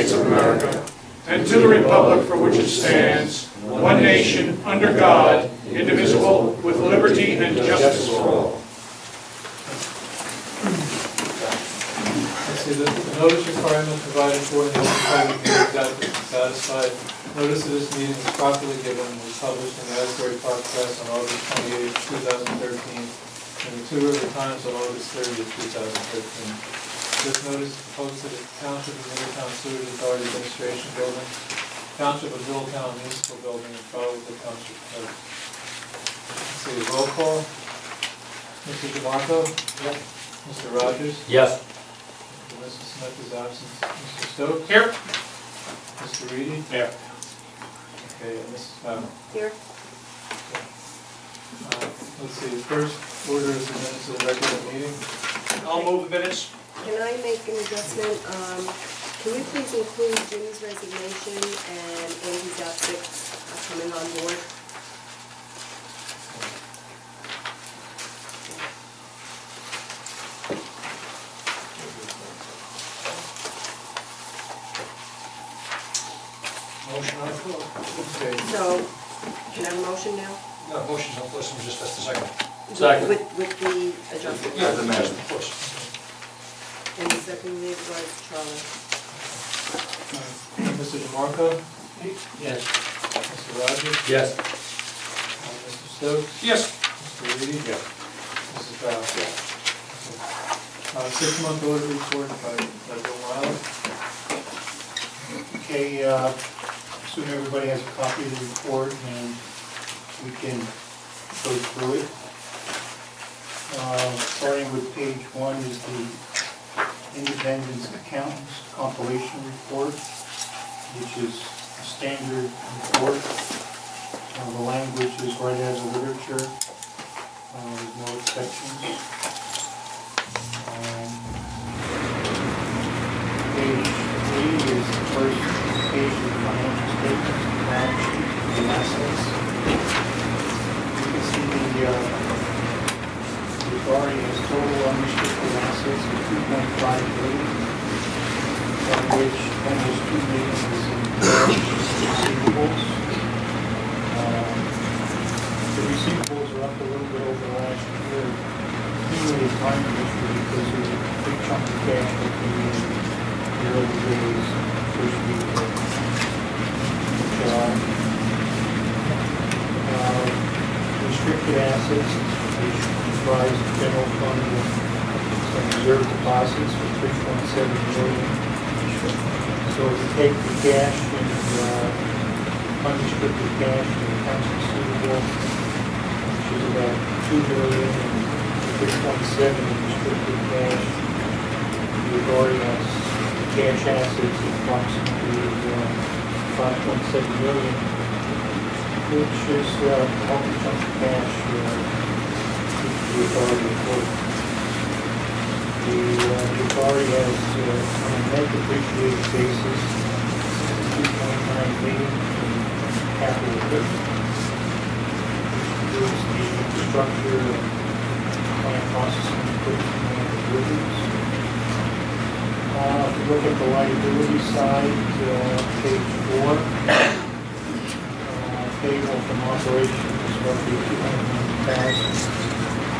States of America and to the republic for which it stands, one nation, under God, indivisible, with liberty and justice for all. Let's see, the notice requirement provided for in the open public meeting has been satisfied. Notice of this meeting was properly given and was published in the Asbury Park Press on August 28, 2013, and the Two River Times on August 30, 2013. This notice is posted at the Township of Middletown Sewerage Authority Administration Building, Township of Middletown Municipal Building, and filed with the Township Clerk. Let's see, roll call. Mr. DeMarco? Yes. Mr. Rogers? Yes. Mr. Smith is absent. Mr. Stokes? Here. Mr. Reedy? Here. Okay, and Mrs. Fowler? Here. Let's see, the first order is the minutes of the regular meeting. I'll move the minutes. Can I make an adjustment? Can we please include Jim's resignation and Andy's absence coming on board? Motion on the floor. Okay, So, can I have a motion now? No, motion's on the floor, someone just has to second. Second. With the adjustment? Yeah, the matter, of course. And the second was Charlie. Mr. DeMarco? Yes. Mr. Rogers? Yes. Mr. Stokes? Yes. Mr. Reedy? Yes. Mrs. Fowler? 6-month order report by Bill Wilder. Okay, soon everybody has a copy of the report and we can go through it. Starting with page 1 is the Independence Accountants Compilation Report, which is a standard report. The language is right out of the literature. There's no exceptions. Page 3 is the first page of the financial statements, the balance sheet, the assets. You can see the authority has total unrestricted assets of $2.5 billion, of which almost $2 million is in receivables. The receivables are up a little bit over last year. Mainly a timing issue because there's a big chunk of cash that came in the early days, first week of July. Restricted assets, which comprise the general fund with some reserve deposits for $3.7 million. So if you take the cash and unrestricted cash and accounts receivable, which is about $2 million, and 3.7 in restricted cash, the authority has cash assets of approximately $5.7 million, which is a healthy chunk of cash the authority reported. The authority has, on a net depreciated basis, $2.9 million in capital equipment, which includes the infrastructure, plant processing equipment, and deliveries. If you look at the liability side, page 4, payable from operations is roughly $290,000,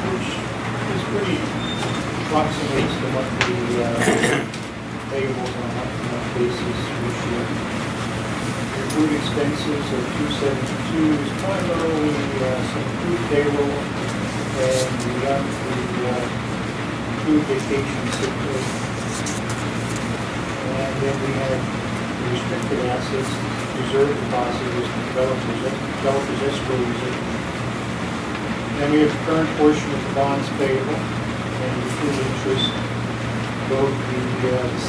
which is pretty approximates the monthly payables on a month-to-month basis this year. Your food expenses of $272 is primarily some food payroll and the food vacation sick leave. And then we have the restricted assets, reserve depositors, and developers escrow reserve. Then we have the current portion of the bonds payable and the accrued interest, both the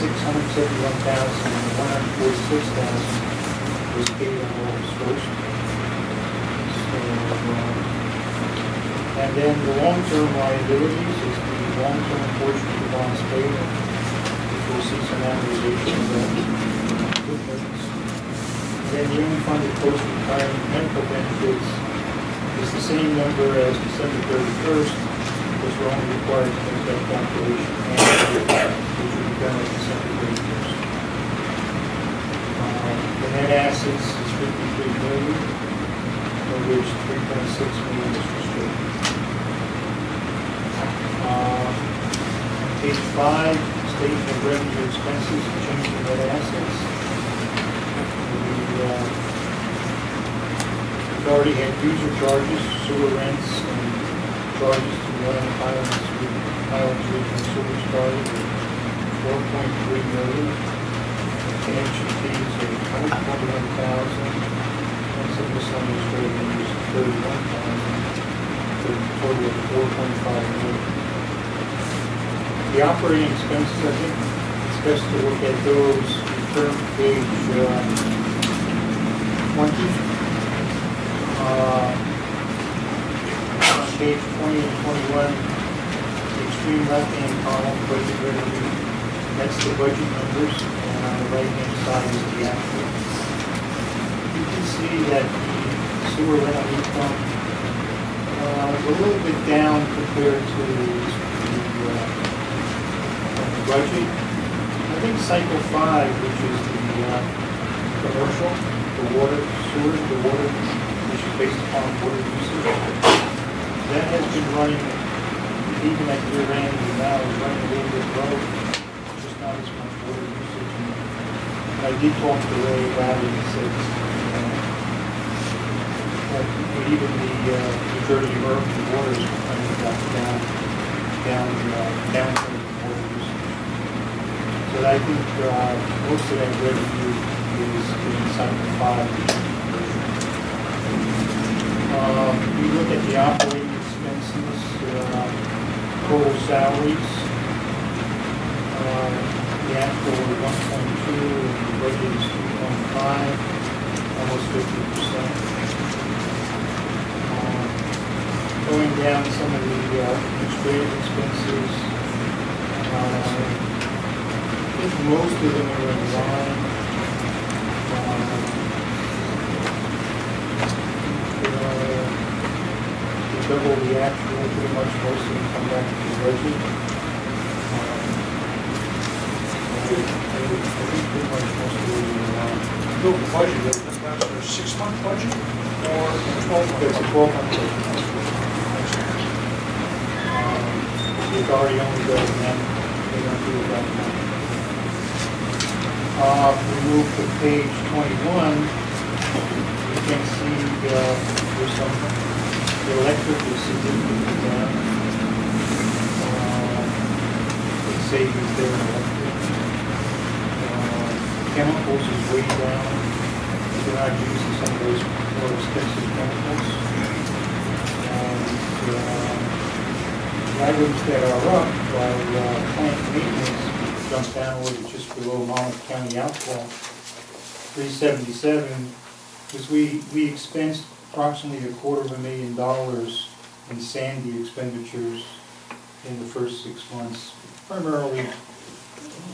$671,000 and the $146,000 was paid on August 1st. So, and then the long-term liabilities is the long-term portion of the bonds payable, which will see some amortization of that. And then the unfunded post-retirement medical benefits is the same number as December 31st, because we're only required to make that calculation annually, which will be done on December 31st. The net assets is 53 million, of which 3.6 million is restricted. Page 5, statement of revenue expenses and change in net assets. We've already had user charges, sewer rents, and charges to Highlands Regional Sewerage Authority of $4.3 million. Connection fees of $121,000, and some miscellaneous revenues of $31,000, for a total of $4.5 million. The operating expenses, I think it's best to look at those. You turn to page 20. On page 20 and 21, the extreme left-hand column, budget revenue, that's the budget numbers, and on the right-hand side is the actual. You can see that the sewer rental income is a little bit down compared to the budget. I think cycle 5, which is the commercial, the water, sewer, the water, which is based upon water usage, that has been running, even at year end, and now is running a little bit low, just not as much water usage. And I did talk to Ray about it, he said, that even the majority of urban water is kind of down from water usage. So I think most of that revenue is in cycle 5. You look at the operating expenses, total salaries, the actual were 1.2 and the budget is 2.5, almost 50%. Going down some of the administrative expenses, I think most of them are in line. Double the actual, pretty much most of them come back to the budget. I think pretty much most of them are in line. Build the budget, that's not a 6-month budget or a 12-month? It's a 12-month budget. The authority only does them, they don't do it that much. We move to page 21. You can see there's some, the electric is significantly down. It's savings there in electric. Chemicals is way down. They're not using some of those more expensive chemicals. The items that are up by plant maintenance jump down a little just below Monmouth County outfall, 377, because we expensed approximately $250,000 in Sandy expenditures in the first 6 months. Primarily,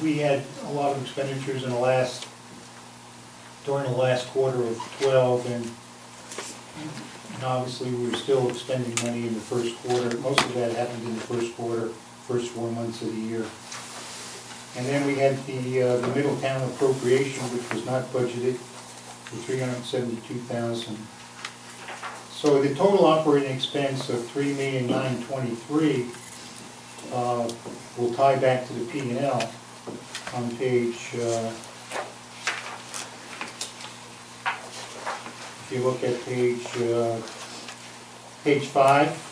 we had a lot of expenditures in during the last quarter of 12, and obviously we were still expending money in the first quarter. Most of that happened in the first quarter, first 4 months of the year. And then we had the Middletown appropriation, which was not budgeted, for $372,000. So the total operating expense of $3,923,000 will tie back to the P&L on page. If you look at page 5,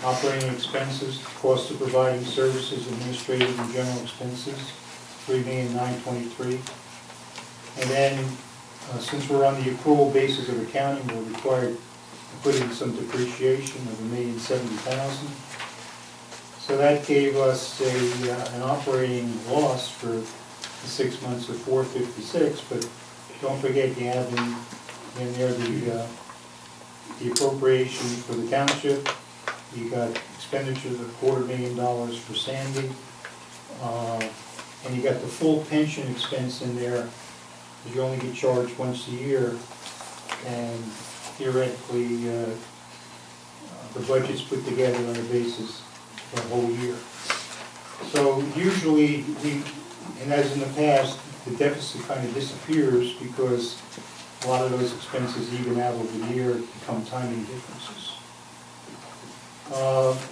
operating expenses, cost of providing services, administrative and general expenses, $3,923,000. And then, since we're on the accrual basis of accounting, we're required to put in some depreciation of $1,070,000. So that gave us an operating loss for the 6 months of $456,000. But don't forget, you have in there the appropriation for the township. You got expenditures of $250,000 for Sandy, and you got the full pension expense in there. You only get charged once a year, and theoretically, the budget's put together on a basis for a whole year. So usually, and as in the past, the deficit kind of disappears because a lot of those expenses even out over the year become timing differences.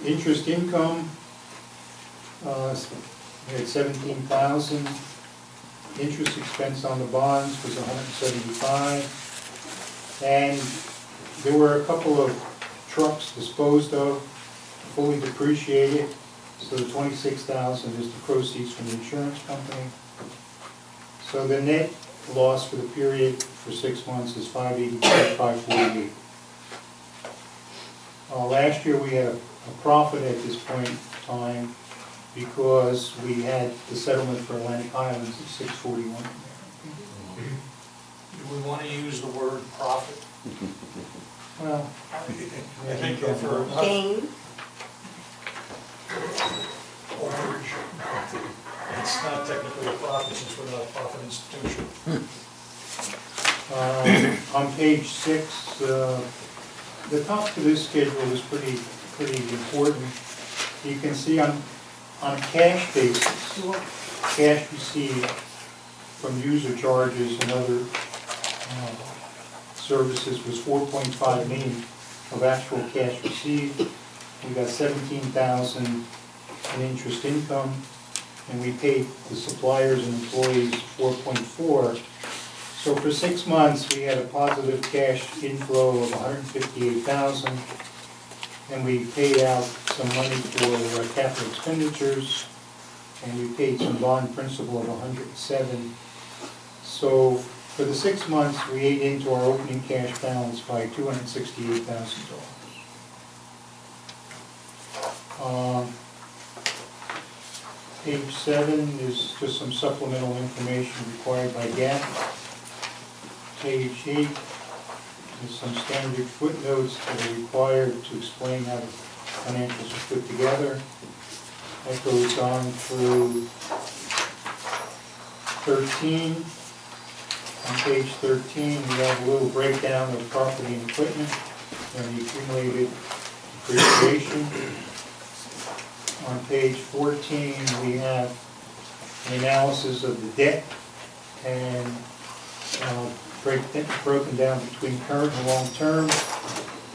Interest income, we had 17,000. Interest expense on the bonds was 175. And there were a couple of trucks disposed of, fully depreciated. So the 26,000 is the proceeds from the insurance company. So the net loss for the period for 6 months is 582, 548. Last year we had a profit at this point in time because we had the settlement for Atlantic Highlands at 641. Do we want to use the word profit? Well, I think for Gain, overage, it's not technically a profit since we're not a profit institution. on page 6, the top to this schedule is pretty important. You can see on a cash basis, cash received from user charges and other services was 4.5 million of actual cash received. We got 17,000 in interest income, and we paid the suppliers and employees 4.4. So for 6 months, we had a positive cash inflow of 158,000, and we paid out some money for capital expenditures, and we paid some bond principal of 107. So for the 6 months, we ate into our opening cash balance by $268,000. Page 7 is just some supplemental information required by GAAP. Page 8 is some standard footnotes that are required to explain how the financials are put together. That goes on through 13. On page 13, we have a little breakdown of property and equipment and the accumulated depreciation. On page 14, we have an analysis of the debt and broken down between current and long term.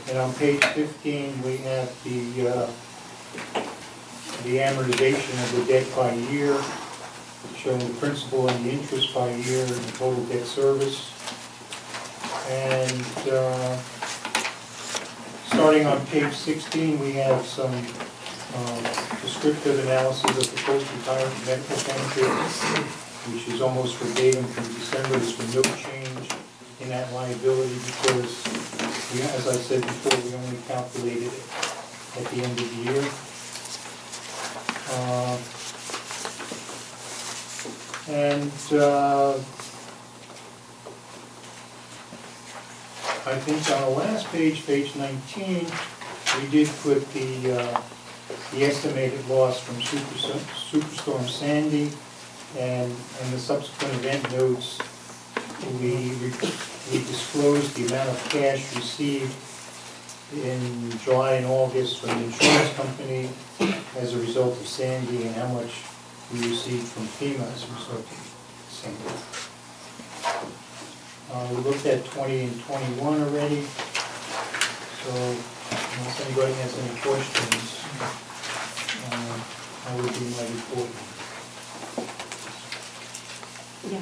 And on page 15, we have the amortization of the debt by year, showing the principal and the interest by year and the total debt service. And starting on page 16, we have some descriptive analysis of the post-retirement medical benefits, which is almost verbatim from December. There's been no change in that liability because, as I said before, we only calculated it at the end of the year. I think on the last page, page 19, we did put the estimated loss from Superstorm Sandy, and the subsequent event notes, we disclosed the amount of cash received in July and August from the insurance company as a result of Sandy, and how much we received from FEMA as a result of Sandy. We looked at 20 and 21 already, so unless anybody has any questions, I would do my report. yeah.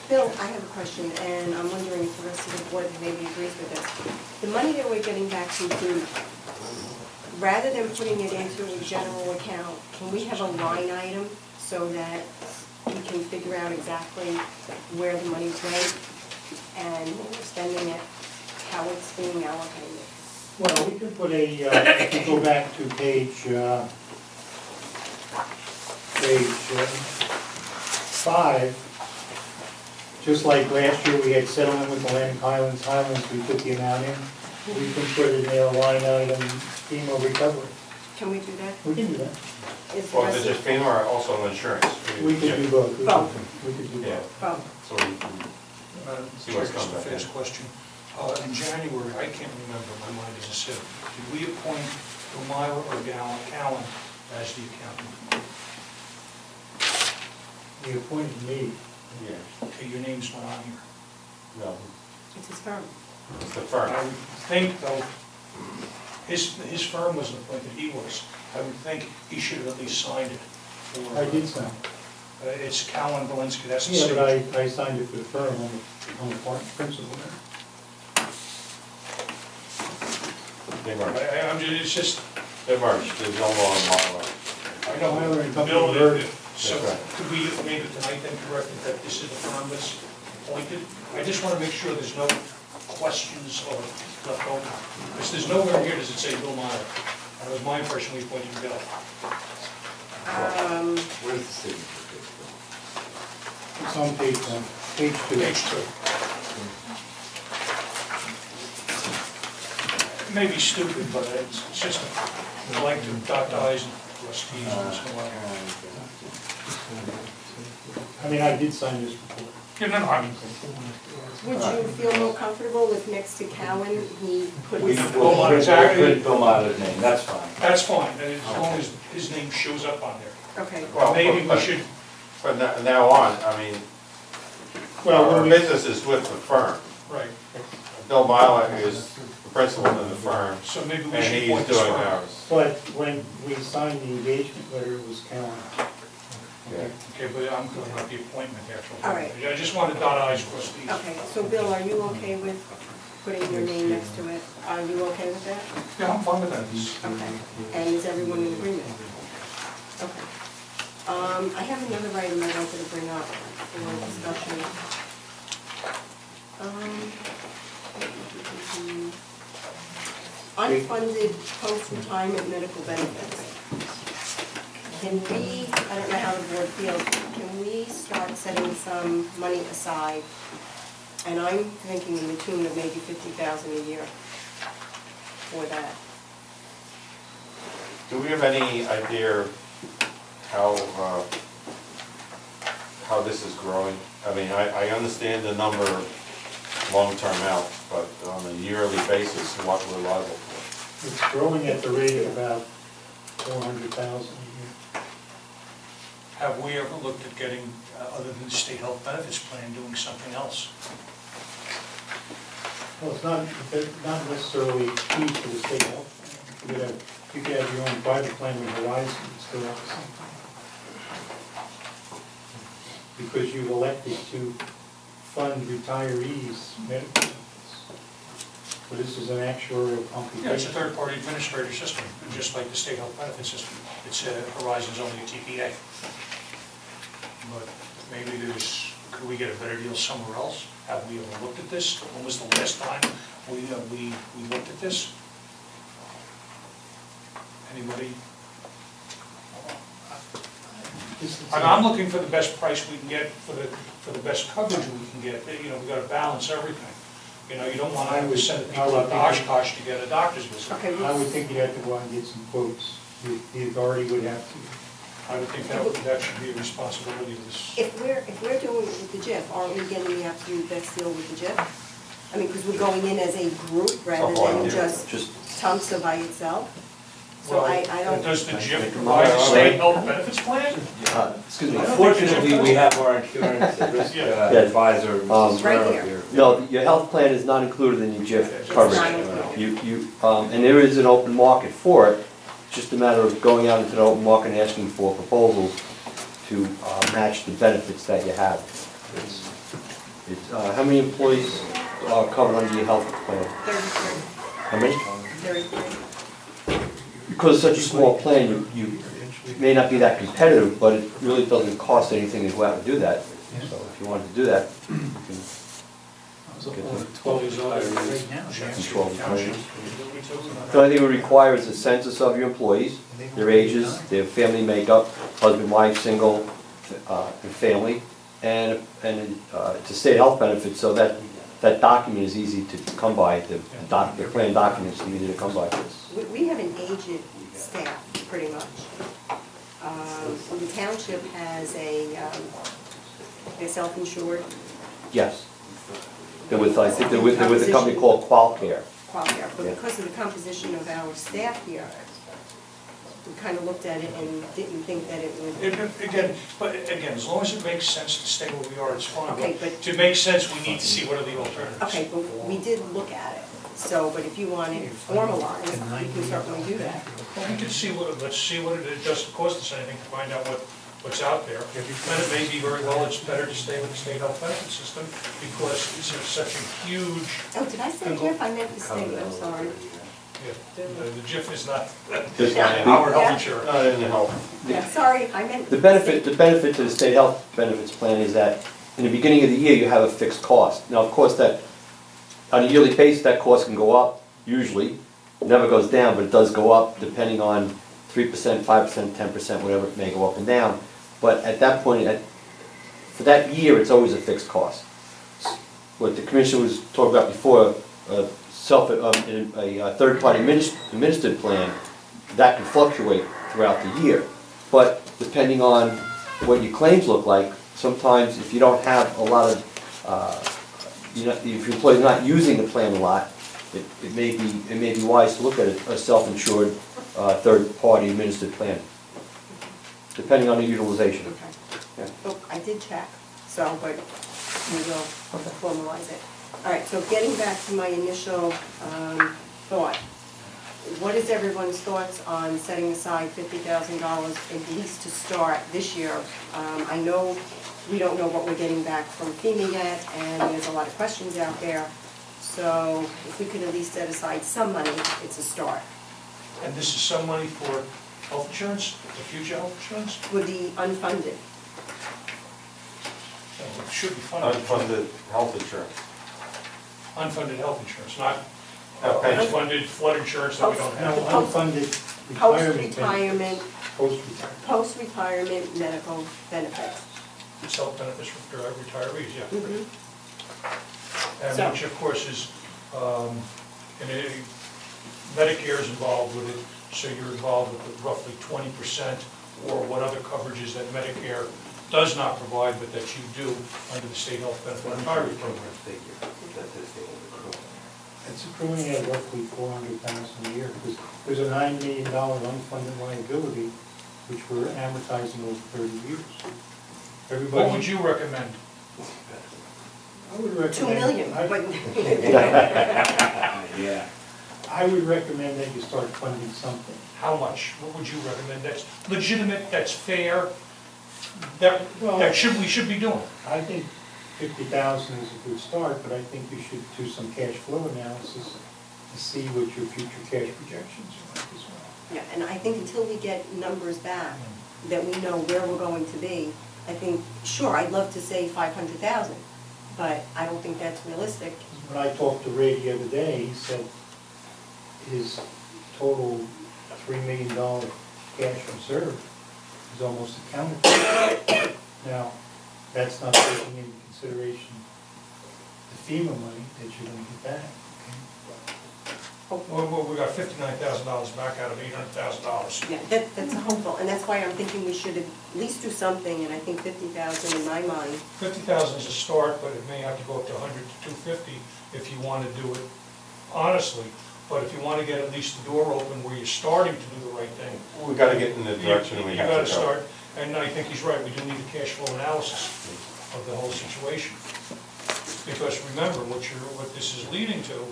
Bill, I have a question, and I'm wondering if the rest of the board maybe agrees with this. The money that we're getting back from food, rather than putting it into a general account, can we have a line item so that we can figure out exactly where the money's went and when we're spending it, how it's being allocated? Well, we could put if we go back to page 5, just like last year we had settlement with Atlantic Highlands, we put the amount in. We can put it in a line item, FEMA recovery. Can we do that? We can do that. Is the Or rest is it just of- FEMA or also insurance? We could do both. Both. We could do Yeah. both. Oh, So we can see what's Just coming a back in. fast question. In January, I can't remember, my mind is a sieve. Did we appoint Umira or Callan as the accountant. You appointed me. Yeah, Okay, your name's not on here. no, It's his firm. it's the I firm. would think, though, his firm wasn't appointed, he was. I would think he should have at least signed it. for- I did sign. It's Cowan Valinsky, that's the Yeah, city. but I signed it for the firm on the part principal there. They merged, I'm just, it's just, they merged, there's no more Mylar. I know, Mylar and company Bill, merged. so That's right. could we make it tonight then correct it that this is the firm that's appointed? I just want to make sure there's no questions or left over. Because there's nowhere here does it say Bill Meyer. That was my impression we appointed Bill. Where's the signature? It's on page 1, page 2. Page 2. It may be stupid, but it's just, I like to dot the i's and cross t's once in a while. I mean, I did sign this before. Yeah, no, I'm, Would you feel more comfortable if next to Cowan, he put We his... can Bill Meyer, exactly. Bill Myler's name, that's fine. That's fine, as long as his name shows up on there. Okay, Well, Maybe we but- should, But now on, I mean, Well, our when we, business is with the firm. right, Bill Myler is the principal in the firm, so maybe we and should he's appoint this doing firm. ours. but when we signed the engagement letter, it was Cowan. Yeah. Okay, but I'm going with the appointment actually. All right. I just wanted to dot i's, cross t's. okay, so Bill, are you okay with putting your name next to it? Are you okay with that? Yeah, I'm fine with that. Okay, and is everyone in agreement? Okay. I have another item I wanted to bring up for discussion. Unfunded post-retirement medical benefits. Can we, I don't know how the board feels, can we start setting some money aside? And I'm thinking in the tune of maybe $50,000 a year for that. Do we have any idea how this is growing? I mean, I understand the number long-term out, but on a yearly basis, what we're liable for. It's growing at the rate of about 400,000 a year. Have we ever looked at getting, other than the state health benefits plan, doing something else? Well, it's not necessarily key to the state health plan. You could have your own private plan with Horizon and still have the same thing. Because you've elected to fund retirees' medical benefits. So this is an actuarial computation. Yeah, it's a third-party administrator system, just like the state health benefit system. It's Horizon's only a TPA. But maybe could we get a better deal somewhere else? Have we ever looked at this? When was the last time we looked at this? Anybody? I'm looking for the best price we can get, for the best coverage we can get. You know, we gotta balance everything. You know, you don't wanna have to send people to Oshkosh to get a doctor's visit. Okay, I would think you'd have to go out and get some quotes. The authority would have to. I would think that should be a responsibility of this. if we're doing it with the JIF, aren't we getting the absolute best deal with the JIF? I mean, because we're going in as a group rather than just Tumsa by itself. So Well, I don't, does the JIF provide a state health benefits plan? Excuse me, I don't think fortunately, we have our insurance risk Yeah. advisor, Mrs. Right Rare here. No, your health plan is not included in your JIF not coverage. included. And there is an open market for it. It's just a matter of going out into the open market and asking for proposals to match the benefits that you have. How many employees are covered under your health plan? 33, How many? 33. Because it's such a small plan, you may not be that competitive, but it really doesn't cost anything to go out and do that. So if you wanted to do that, you can Well, these other control the plan. Township. The only thing we require is a census of your employees, their ages, their family makeup, husband, wife, single, and family, and it's a state health benefit, so that document is easy to come by, the plan documents are easy to come by. We have an aged staff, pretty much. The township has they're self-insured, Yes. They're with, I think they're with a company called Qualcare. Qualcare, but because of the composition of our staff here, we kind of looked at it and didn't think that it would. Again, as long as it makes sense to stay where we are, it's fine. Okay, but- To make sense, we need to see what are the alternatives. Okay, but we did look at it, so, but if you want it formalized, we can certainly do that. Well, we can see let's see what it doesn't cost us anything to find out what's out there. And it may be very well, it's better to stay with the state health benefit system because it's such a huge, Oh, did I say GIF? I meant the state, I'm sorry. the GIF is not Just- our health insurance. Not in the health. Yeah, sorry, I meant. The benefit to the state health benefits plan is that in the beginning of the year, you have a fixed cost. Now, of course, that, on a yearly basis, that cost can go up, usually. It never goes down, but it does go up depending on 3%, 5%, 10%, whatever, it may go up and down. But at that point, for that year, it's always a fixed cost. What the commission was talking about before, a third-party administered plan, that can fluctuate throughout the year. But depending on what your claims look like, sometimes if you don't have a lot of, if your employee's not using the plan a lot, it may be wise to look at a self-insured, third-party administered plan, depending on the utilization. Okay. Oh, I did check, so, but we will formalize it. All right, so getting back to my initial thought, what is everyone's thoughts on setting aside $50,000 at least to start this year? I know we don't know what we're getting back from FEMA yet, and there's a lot of questions out there. So if we could at least set aside some money, it's a start. And this is some money for health insurance, the future health insurance? With the unfunded, It should be funded. Unfunded health insurance. Unfunded health insurance, not pension. unfunded flood insurance that we don't No, have. unfunded retirement. post-retirement, Post-retirement. post-retirement medical benefits. It's health benefits for retirees, yeah. Mhm. And So- which of course is, Medicare is involved with it, so you're involved with roughly 20% or what other coverages that Medicare does not provide, but that you do under the state health benefit retirement program. It's accruing at roughly $400,000 a year, because there's a $9 million unfunded liability, which we're amortizing over 30 years. What would you recommend? I would recommend. 2 million, I- but Yeah. I would recommend that you start funding something. How much? What would you recommend? That's legitimate, that's fair, Well- we should be doing. I think 50,000 is a good start, but I think you should do some cash flow analysis to see what your future cash projections are like as well. Yeah, and I think until we get numbers back, that we know where we're going to be, I think, sure, I'd love to say 500,000, but I don't think that's realistic. When I talked to Ray the other day, he said his total $3 million cash reserve is almost accounted for. Now, that's not taking into consideration the FEMA money that you're gonna get back, okay? Well, we got $59,000 back out of $800,000. Yeah, that's hopeful, and that's why I'm thinking we should at least do something, and I think 50,000 in my mind. 50,000 is a start, but it may have to go up to 100 to 250 if you want to do it honestly. But if you want to get at least the door open where you're starting to do the right thing. We gotta get in the direction we You have got to to go. start, and I think he's right, we do need a cash flow analysis of the whole situation. Because remember, what this is leading to,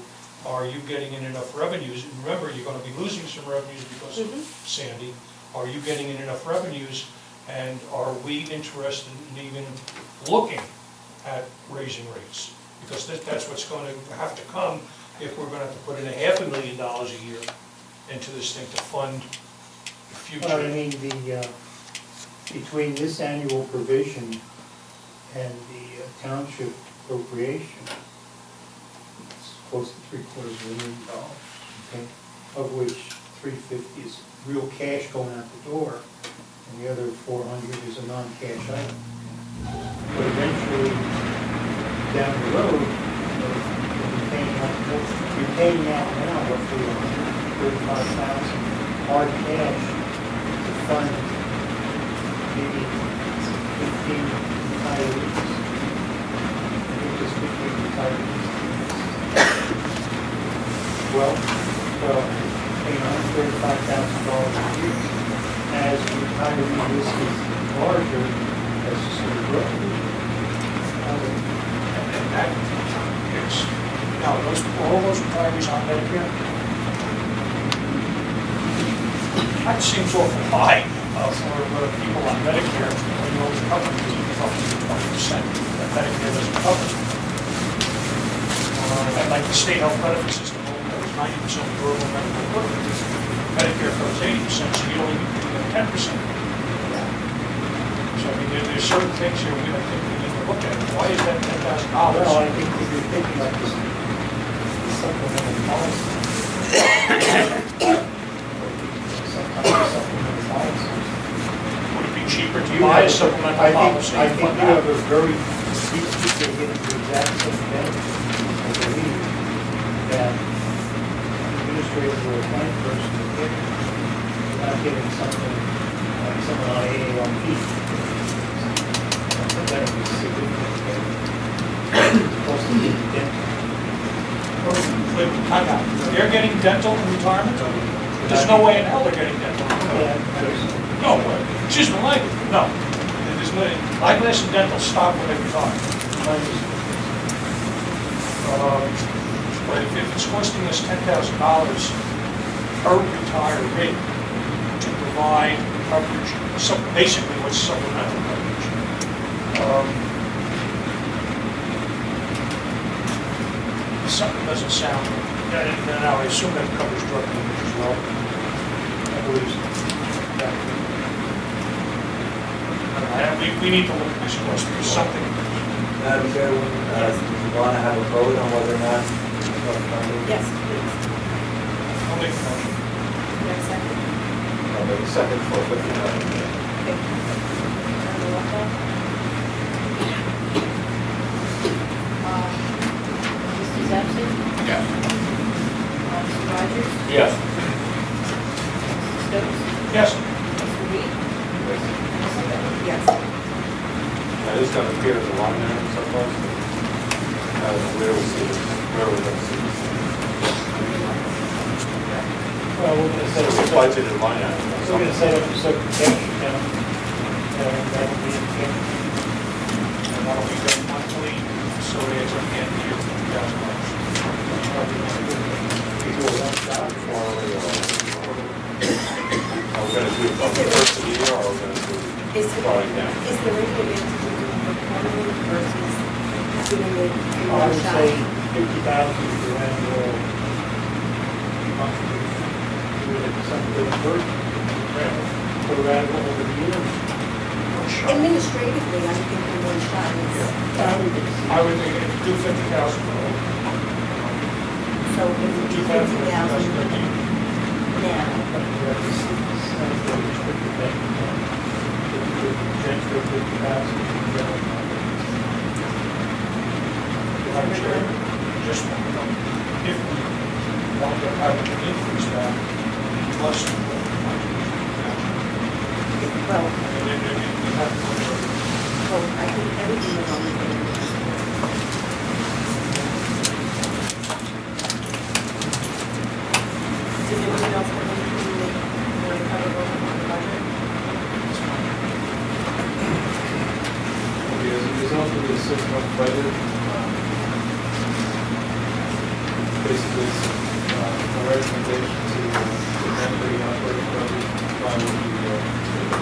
are you getting in enough revenues? And remember, you're going to be losing some revenues because of Sandy. Are you getting in enough revenues, and are we interested in even looking at raising rates? Because that's what's going to have to come if we're going to have to put in $500,000 a year into this thing to fund the future. Well, I mean, between this annual provision and the township appropriation, it's close to $750,000, okay? Of which $350 is real cash going out the door, and the other $400 is a non-cash item. But eventually, down the road, you're paying out now roughly $135,000 hard cash to fund maybe 15 retirees. Maybe just 15 retirees. Well, paying $135,000 a year as the retiree list is larger, as the sort of growth. And that, it's, now, all those retirees on Medicare? That seems awful high for people on Medicare, when you only cover roughly 20% that Medicare doesn't cover. And like the state health benefit system, covers 90% of rural medical equipment. Medicare covers 80%, so you only get 10%. So I mean, there's certain things here we don't think we need to look at. Why is that $10,000? Well, I think if you're thinking like this supplemental policy, some kind of supplemental policy. Would it be cheaper to buy a supplemental policy? I think you have a very, these people are getting the exact same benefit, I believe, that administrative or a plan person is getting. You're not getting something like someone on AARP. The benefit is significant. Plus the dental. Wait, time out. They're getting dental in retirement? There's no way in hell they're getting dental. No, excuse my language, no. There's no, eyeglass and dental stop when they retire. But if it's costing us $10,000 per retiree to provide coverage, basically what's supplemental coverage. Something doesn't sound, now I assume that covers drug coverage as well. I believe so. We need to look at this cost, because something, Madam Chair, you want to have a vote on whether or not? Yes, please. I'll make a motion. You have a second? I'll make a second for $50,000. Okay. And the roll call? Mr. Zepsin? Yeah. Mr. Rogers? Yes. Mr. Stokes? Yes. Mr. Reed? Mr. Bennett? Yes. Now, this is going to appear as a line item someplace. Where we see this, where we're going to see this. Well, we're gonna set So up, we budgeted line item. we're gonna set up a separate cash account, and that'll be in cash. And that'll be done monthly, so it ends up getting here for $2,000. We do a one shot. Are we going to do it from the first of the year, or are we going to do Is it there, starting now? is there any way to do it quarterly versus doing it in I one would shot? say 50,000 is your annual contribution. Do it something first, put it out over the year. Administratively, I'm thinking one shot is, I would think if you do 50,000 for all, so if we do 50,000 now, just, if we want to have an increase that, plus. well, We have to look at well, I think everything is on the table. Does anyone else have anything they want to cover over on the budget? As a result of the 6-month budget, basically, it's a recommendation to amend the operating budget by the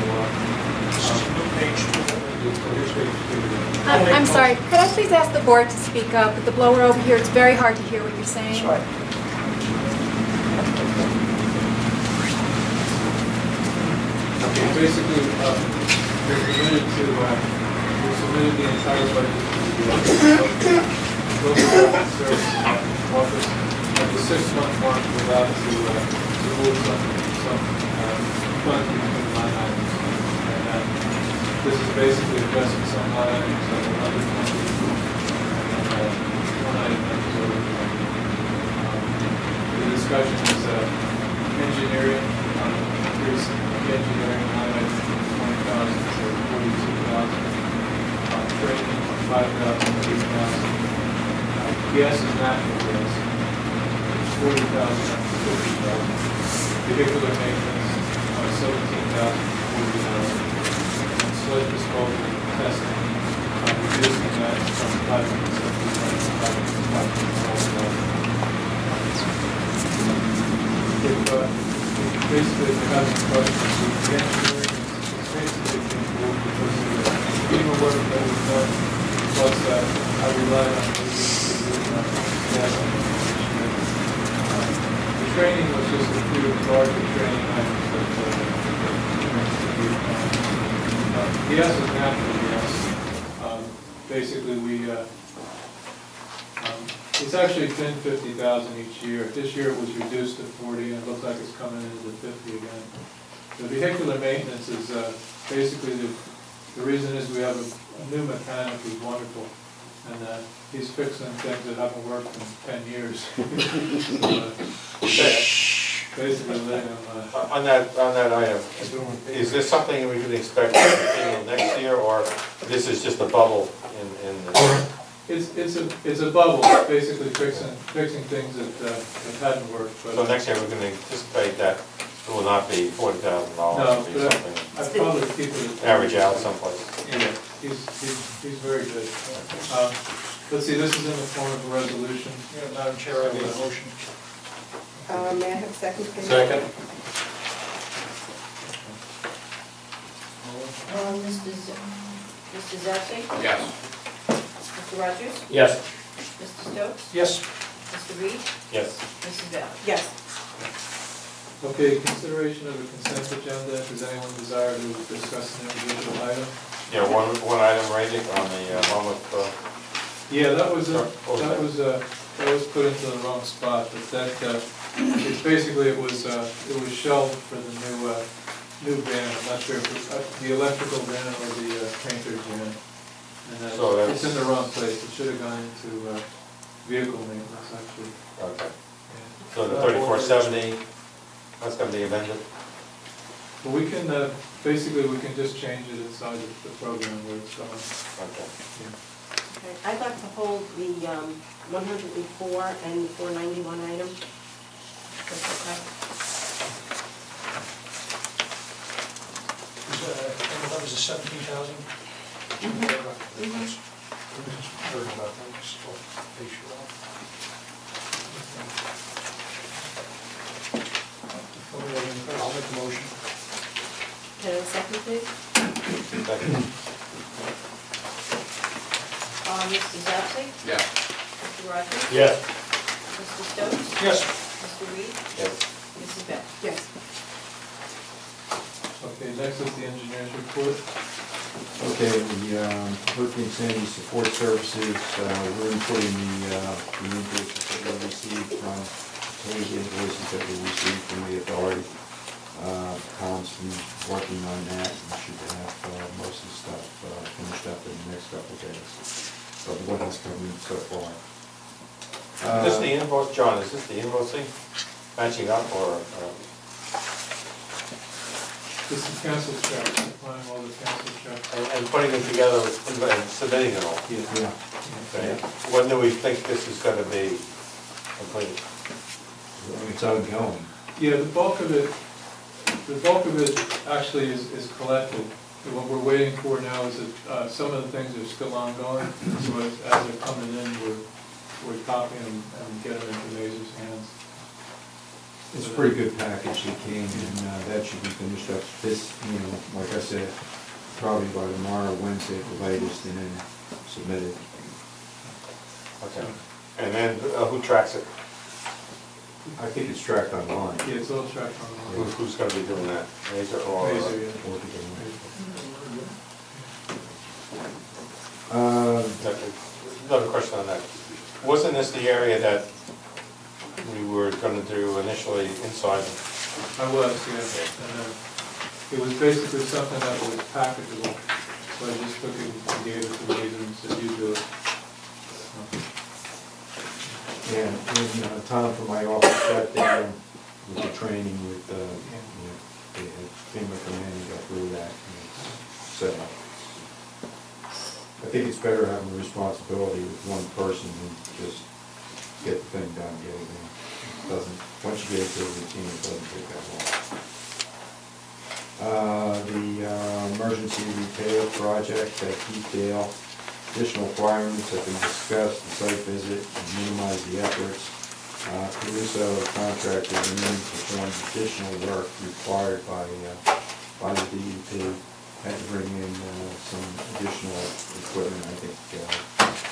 law. This is a new page two. Here's page 2. I'm sorry, could I please ask the board to speak up? With the blower over here, it's very hard to hear what you're saying. That's right. Okay, basically, we submitted the entire budget to the local service office at the 6-month mark. We're allowed to move some funds between line items. And this is basically addressing some line items that were under funded. And one item that was over. The discussion is engineering, increase engineering line item from 20,000 to 42,000. Training from 5,000 to 8,000. Gas is natural gas. It's 40,000 up to 50,000. Vehicular maintenance, and sludge disposal testing, reducing that from 575 to 512. Basically, if you have any questions, the engineering is basically being moved because of the FEMA work that was done, plus that I relied on the the training was just a few larger training items that gas is natural gas. Basically, it's actually been 50,000 each year. This year it was reduced to 40, and it looks like it's coming into 50 again. The vehicular maintenance is basically the reason is we have a new mechanic who's wonderful, and he's fixing things that haven't worked in 10 years. Basically, letting him. On that item, is this something we could expect to continue next year, or this is just a bubble in the? It's a bubble, basically fixing things that hadn't worked, but. So next year, we're gonna anticipate that it will not be $40,000, No, it'll be but something, I'd probably keep it. average out someplace. Yeah, he's very good. Let's see, this is in the form of a resolution. Yeah, Madam Chair, I need a motion. May I have a second, please? Second. Mr. Zapsik? Yes. Mr. Rogers? Yes. Mr. Stokes? Yes. Mr. Reed? Yes. Mrs. Bell? Yes. Okay, consideration of the consent agenda. Does anyone desire to discuss an individual item? Yeah, one item rating on the one with, Yeah, that was put into the wrong spot, but that, it's basically, it was shelved for the new van. I'm not sure if it's the electrical van or the painter's van. And So that's- it's in the wrong place. It should have gone into vehicle maintenance, actually. okay, Yeah. so the 3470, that's gonna be amended? But we can, basically, we can just change it inside the program where it's going. Okay. Yeah. Okay, I'd like to hold the 104 and the 491 item. That's okay. That was a 17,000? Heard about that, just they should all. I'll make the motion. Can I have a second, please? Second. Mr. Zapsik? Yes. Mr. Rogers? Yes. Mr. Stokes? Yes. Mr. Reed? Yes. Mrs. Bell? Yes. Okay, next is the engineer's report. Okay, the Hurricane Sandy support services, we're inputting the invoices that we received from, the invoices that we received from the authority. Colin's been working on that, and should have most of the stuff finished up in the next couple of days. But what has come in so far? Is this the invoice, John, is this the invoicing, matching up, or? This is council check, applying all the council checks. And putting it together and submitting it all? Yeah. Okay. When do we think this is gonna be completed? It's ongoing. Yeah, the bulk of it actually is collected. And what we're waiting for now is that some of the things are still ongoing, so as they're coming in, we're copying them and getting them into Mazur's hands. It's a pretty good package that came, and that should be finished up this, like I said, probably by tomorrow, Wednesday at the latest, and then submitted. Okay. And then who tracks it? I think it's tracked online. Yeah, it's all tracked online. Who's gonna be doing that? Mazur or? Mazur, yeah. Another question on that. Wasn't this the area that we were gonna do initially inside? I was, yeah. And it was basically something that was packageable, so I just took it and gave it to Mazur and said, you do it. Yeah, and Tom from my office sat there with the training with, the FEMA command, got through that, and it's set up. I think it's better having the responsibility with one person than just get the thing done, get it done. It doesn't, once you get into a routine, it doesn't take that long. The emergency repair project at Deepdale, additional requirements have been discussed, the site visit, and minimize the efforts. Caruso contractor remains performed additional work required by the DEP. Had to bring in some additional equipment. I think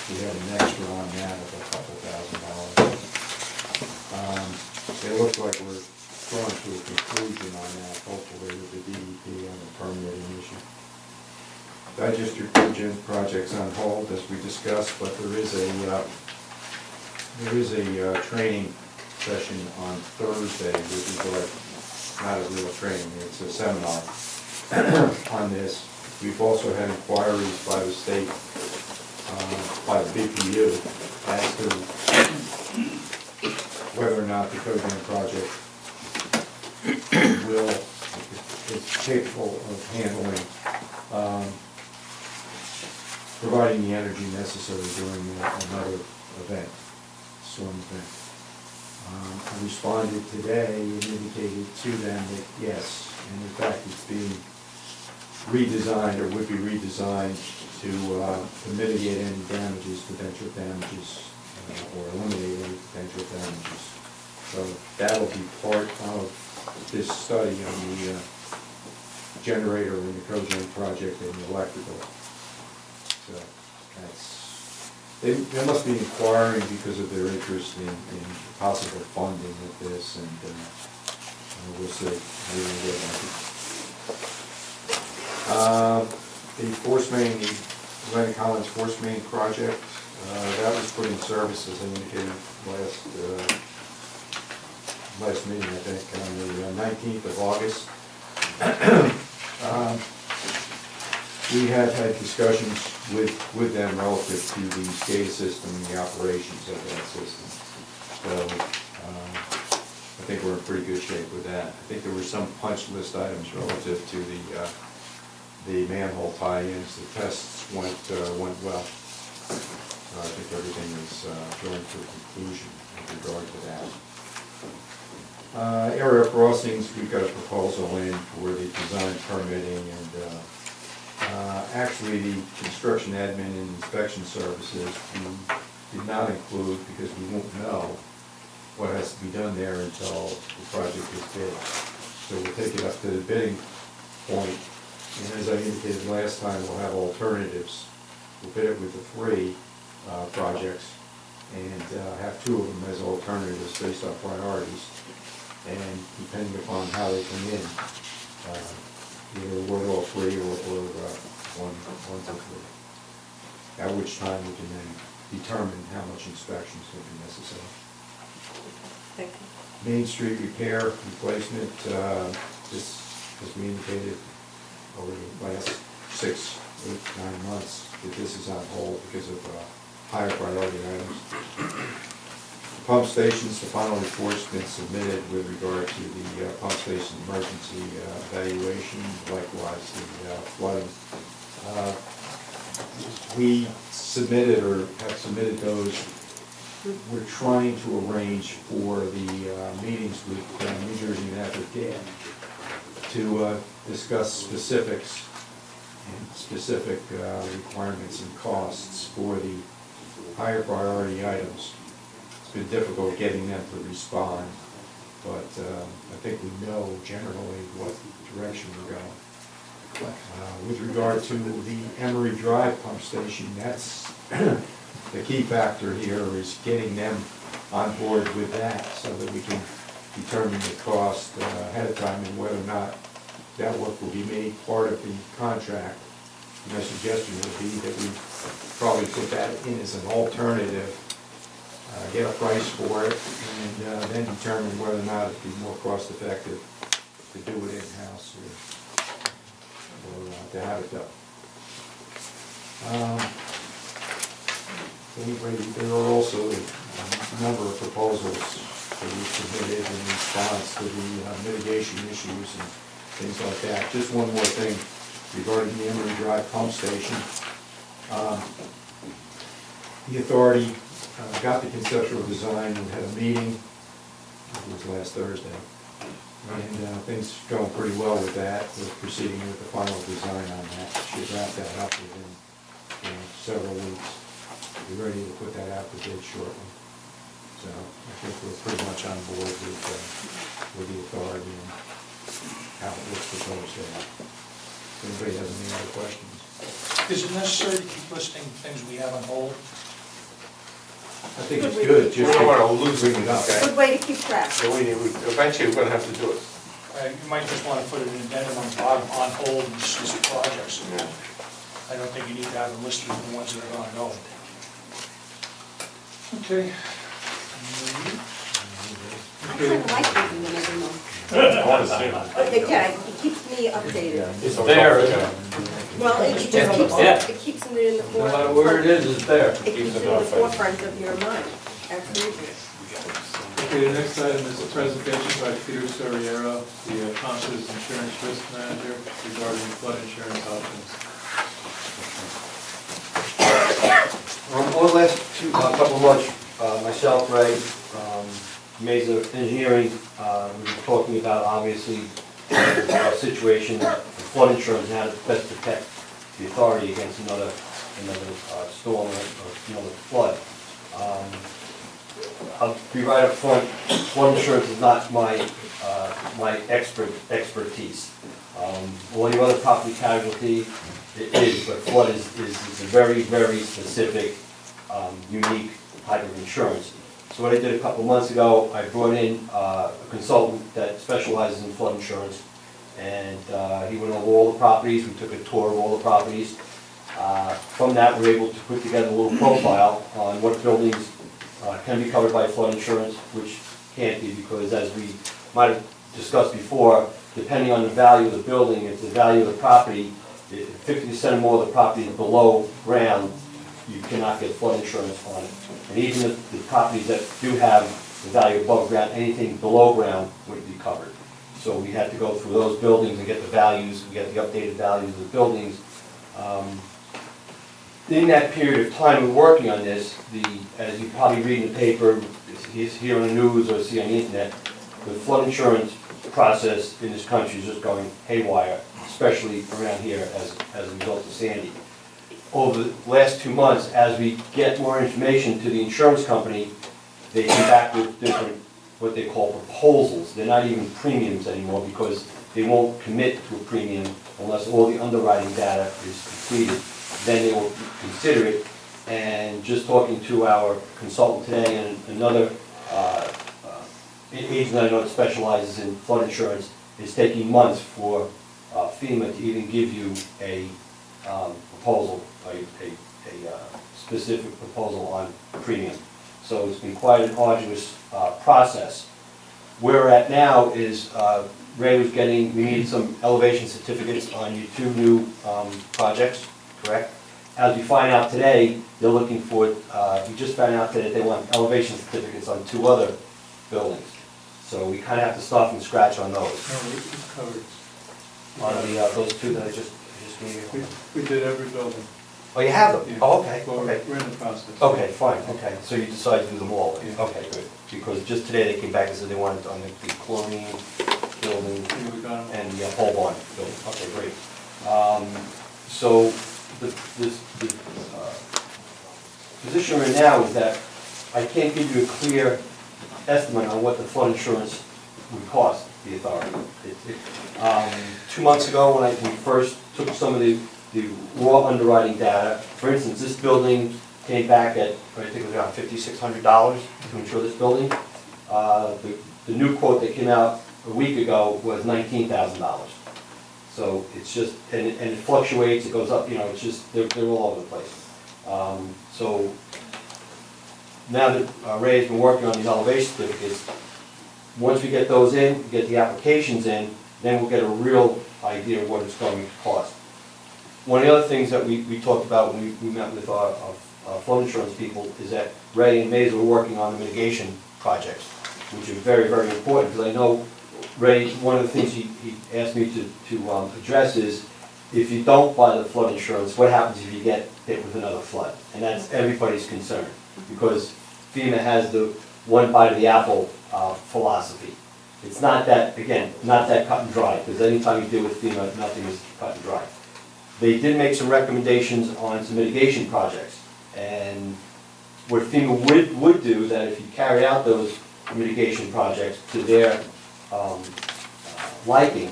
we had an extra on that of a couple $1,000. It looks like we're drawing to a conclusion on that, hopefully with the DEP on the permitting issue. Digester cogen project's on hold, as we discussed, but there is a training session on Thursday with regard, not a real training, it's a seminar on this. We've also had inquiries by the state, by the BPU, as to whether or not the cogen project is capable of handling providing the energy necessary during another event, storm event. I responded today and indicated to them that yes, and in fact it's being redesigned or would be redesigned to mitigate any damages, potential damages, or eliminate any potential damages. So that'll be part of this study on the generator and the cogen project and the electrical. So that's, they must be inquiring because of their interest in possible funding of this, and we'll see how we get on it. The force main, the Atlantic Collins force main project, that was put in service, as I indicated last meeting, I think, on the 19th of August. We have had discussions with them relative to the SCADA system and the operations of that system. So I think we're in pretty good shape with that. I think there were some punch list items relative to the manhole tie-ins. The tests went well. I think everything is going to a conclusion with regard to that. Area crossings, we've got a proposal in for the design permitting, and actually the construction admin and inspection services we did not include because we won't know what has to be done there until the project is bid. So we'll take it up to the bidding point, and as I indicated last time, we'll have alternatives. We'll bid it with the 3 projects and have 2 of them as alternatives based on priorities. And depending upon how they come in, either award all 3 or one to 3. At which time we can then determine how much inspections will be necessary. Thank you. Main Street repair, replacement, this, as we indicated, over the last 6, 8, 9 months, that this is on hold because of higher priority items. Pump stations, the final report's been submitted with regard to the pump station emergency evaluation, likewise the flooding. We submitted or have submitted those. We're trying to arrange for the meetings with New Jersey Natural Gas to discuss specifics and specific requirements and costs for the higher priority items. It's been difficult getting them to respond, but I think we know generally what direction we're going. With regard to the Emery Drive pump station, that's the key factor here is getting them on board with that so that we can determine the cost ahead of time and whether or not that work will be made part of the contract. My suggestion would be that we probably put that in as an alternative, get a price for it, and then determine whether or not it'd be more cost effective to do it in-house or to have it done. There are also a number of proposals that we submitted in response to the mitigation issues and things like that. Just one more thing regarding the Emery Drive pump station. The authority got the conceptual design and had a meeting, it was last Thursday, And things are going pretty well with that. We're proceeding with the final design on that. Should wrap that up within several weeks. We're ready to put that out to bid shortly. So I think we're pretty much on board with the authority and how it looks proposed there. If anybody has any other questions? Is it necessary to keep listing things we have on hold? I think it's good, just We don't want to lose bring it up. Good way to keep track. So eventually, we're gonna have to do it. You might just want to put an addendum on the bottom, on hold, and specific projects. Yeah. I don't think you need to have a list of the ones that are gonna go. Okay. I kind of like reading them every month. I want to see it. Yeah, it keeps me updated. It's there, isn't isn't Well, it just keeps them in the No forefront. matter where it is, it's there. It keeps it in the forefront of your mind. Absolutely. Okay, the next item is a presentation by Peter Soriero, the Township's Insurance Risk Manager, regarding flood insurance options. Over the last couple of months, myself, Ray, Mesa Engineering, we've been talking about, obviously, our situation, flood insurance, and how to best protect the authority against another storm or another flood. I'll be right up front, flood insurance is not my expertise. All the other property casualty, it is, but flood is a very, very specific, unique type of insurance. So what I did a couple of months ago, I brought in a consultant that specializes in flood insurance, and he went over all the properties, we took a tour of all the properties. From that, we were able to put together a little profile on what buildings can be covered by flood insurance, which can't be, because as we might have discussed before, depending on the value of the building, if the value of the property, 50% or more of the property is below ground, you cannot get flood insurance on it. And even the properties that do have the value above ground, anything below ground would be covered. So we had to go through those buildings and get the values, we get the updated values of the buildings. In that period of time we're working on this, as you probably read in the paper, hear on the news or see on the internet, the flood insurance process in this country is just going haywire, especially around here as a result of Sandy. Over the last 2 months, as we get more information to the insurance company, they come back with different, what they call proposals. They're not even premiums anymore, because they won't commit to a premium unless all the underwriting data is completed. Then they will consider it. And just talking to our consultant today and another agent I know that specializes in flood insurance, it's taking months for FEMA to even give you a proposal, a specific proposal on premium. So it's been quite an arduous process. Where we're at now is Ray was we needed some elevation certificates on your 2 new projects, correct? As we find out today, they're looking for, we just found out that they want elevation certificates on 2 other buildings. So we kind of have to start from scratch on those. No, it's covered. On those 2 that I just gave you. We did every building. Oh, you have them? Yeah. Oh, okay, Well, okay. we're in the process. Okay, fine, okay. So you decided to do them all? Then? Yeah. Okay, good. Because just today they came back and said they wanted on the chlorine building Yeah, we got 'em all. and the whole barn building. Okay, great. So the position right now is that I can't give you a clear estimate on what the flood insurance would cost the authority. 2 months ago, when we first took some of the raw underwriting data, for instance, this building came back at, I think it was around $5,600 to insure this building. The new quote that came out a week ago was $19,000. So it's just, and it fluctuates, it goes up, it's just, they're all over the place. So now that Ray has been working on these elevation certificates, once we get those in, we get the applications in, then we'll get a real idea of what it's going to cost. One of the other things that we talked about when we met with our flood insurance people is that Ray and Mays were working on the mitigation projects, which are very, very important, because I know Ray, one of the things he asked me to address is, if you don't buy the flood insurance, what happens if you get hit with another flood? And that's everybody's concern, because FEMA has the one bite of the apple philosophy. It's not that, again, not that cut and dry, because anytime you deal with FEMA, nothing is cut and dry. They did make some recommendations on some mitigation projects, and what FEMA would do, that if you carry out those mitigation projects to their liking,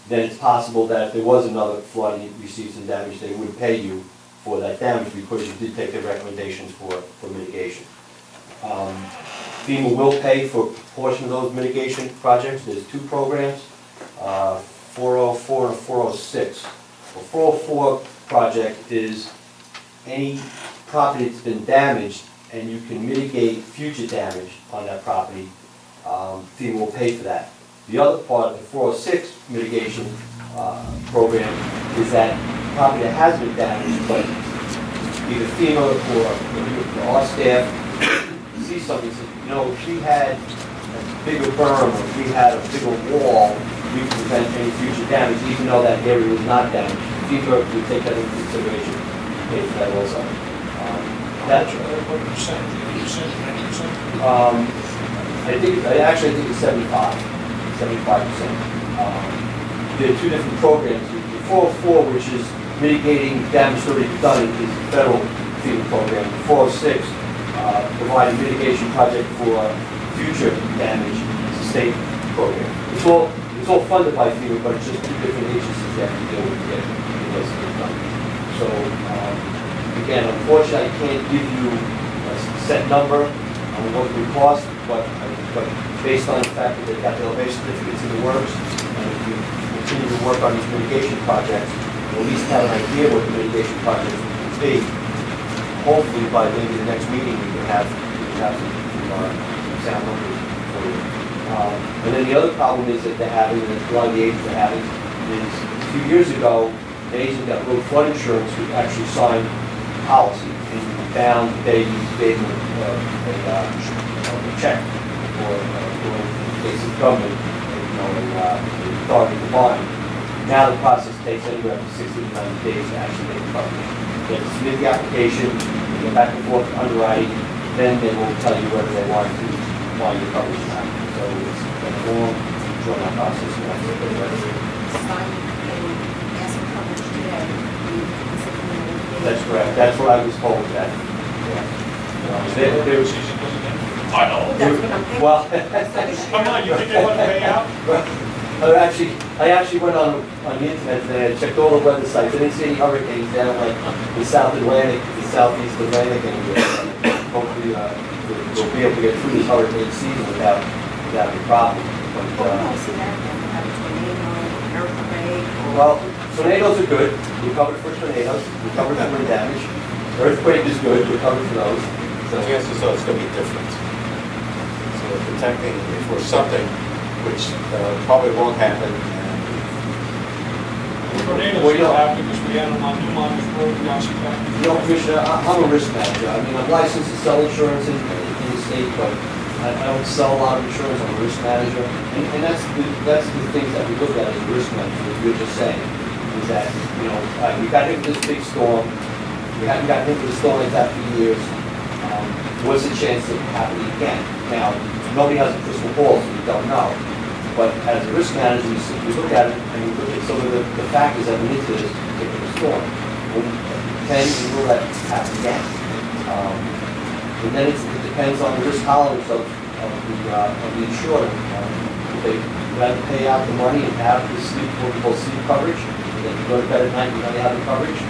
then it's possible that if there was another flood and you received some damage, they would pay you for that damage because you did take their recommendations for mitigation. FEMA will pay for a portion of those mitigation projects. There's two programs, 404 and 406. The 404 project is any property that's been damaged and you can mitigate future damage on that property, FEMA will pay for that. The other part of the 406 mitigation program is that property that has been damaged, but either FEMA or our staff see something, says, you know, if we had a bigger berm or if we had a bigger wall, we could prevent any future damage, even though that area was not damaged. FEMA would take that into consideration, pay for that also. That's What percent, 80%, 90%? I think it's 75%. There are two different programs. The 404, which is mitigating damage already done, is a federal FEMA program. The 406, providing mitigation project for future damage, is a state program. It's all funded by FEMA, but it's just two different agencies that have to deal with it. So, again, unfortunately, I can't give you a set number on what it would cost, but based on the fact that they've got the elevation certificates in the works, and if you continue to work on these mitigation projects, you'll at least have an idea what the mitigation projects will be. Hopefully, by maybe the next meeting, we can have some sound numbers for you. And then the other problem is that they're having, and a lot of the agents are having, is a few years ago, an agent that wrote flood insurance who actually signed a policy, and found they gave them a check for in case of government, and authority to bind. Now the process takes anywhere from 60 to 90 days to actually make the coverage. They have to submit the application, they go back and forth to underwriting, then they will tell you whether they want to bind your coverage or not. So it's been a long, drawn out process. That's correct. That's what I was told that. There was easy, wasn't it? I know. That's what I'm thinking. Well, Come on, you think they want to pay out? I actually went on the internet today and checked all the weather sites. I didn't see any hurricanes down like the South Atlantic, the Southeast Atlantic, and hopefully we'll be able to get through this hurricane season without any problem. Well, tornadoes are good. We're covered for tornadoes. We're covered for wind damage. Earthquake is good. We're covered for those. So the answer is it's going to be different. So we're protecting for something which probably won't happen. Tornadoes Well, you know- will happen because we had them on Newmont Road, Youngstown. Commissioner, I'm a risk manager. I mean, I'm licensed to sell insurance in the state, but I don't sell a lot of insurance. I'm a risk manager. And that's the things that we look at as a risk manager, as you're just saying, is that, we got hit with this big storm. We haven't gotten hit with a storm like that for years. What's the chance that it will happen again? Now, nobody has a crystal ball, so we don't know. But as a risk manager, we look at it and we look at some of the factors that went into this particular storm. Will that happen again? And then it depends on the risk tolerance of the insured. If they rather pay out the money and have the sleep, what we call sleep coverage, and then you go to bed at night, you know they have the coverage,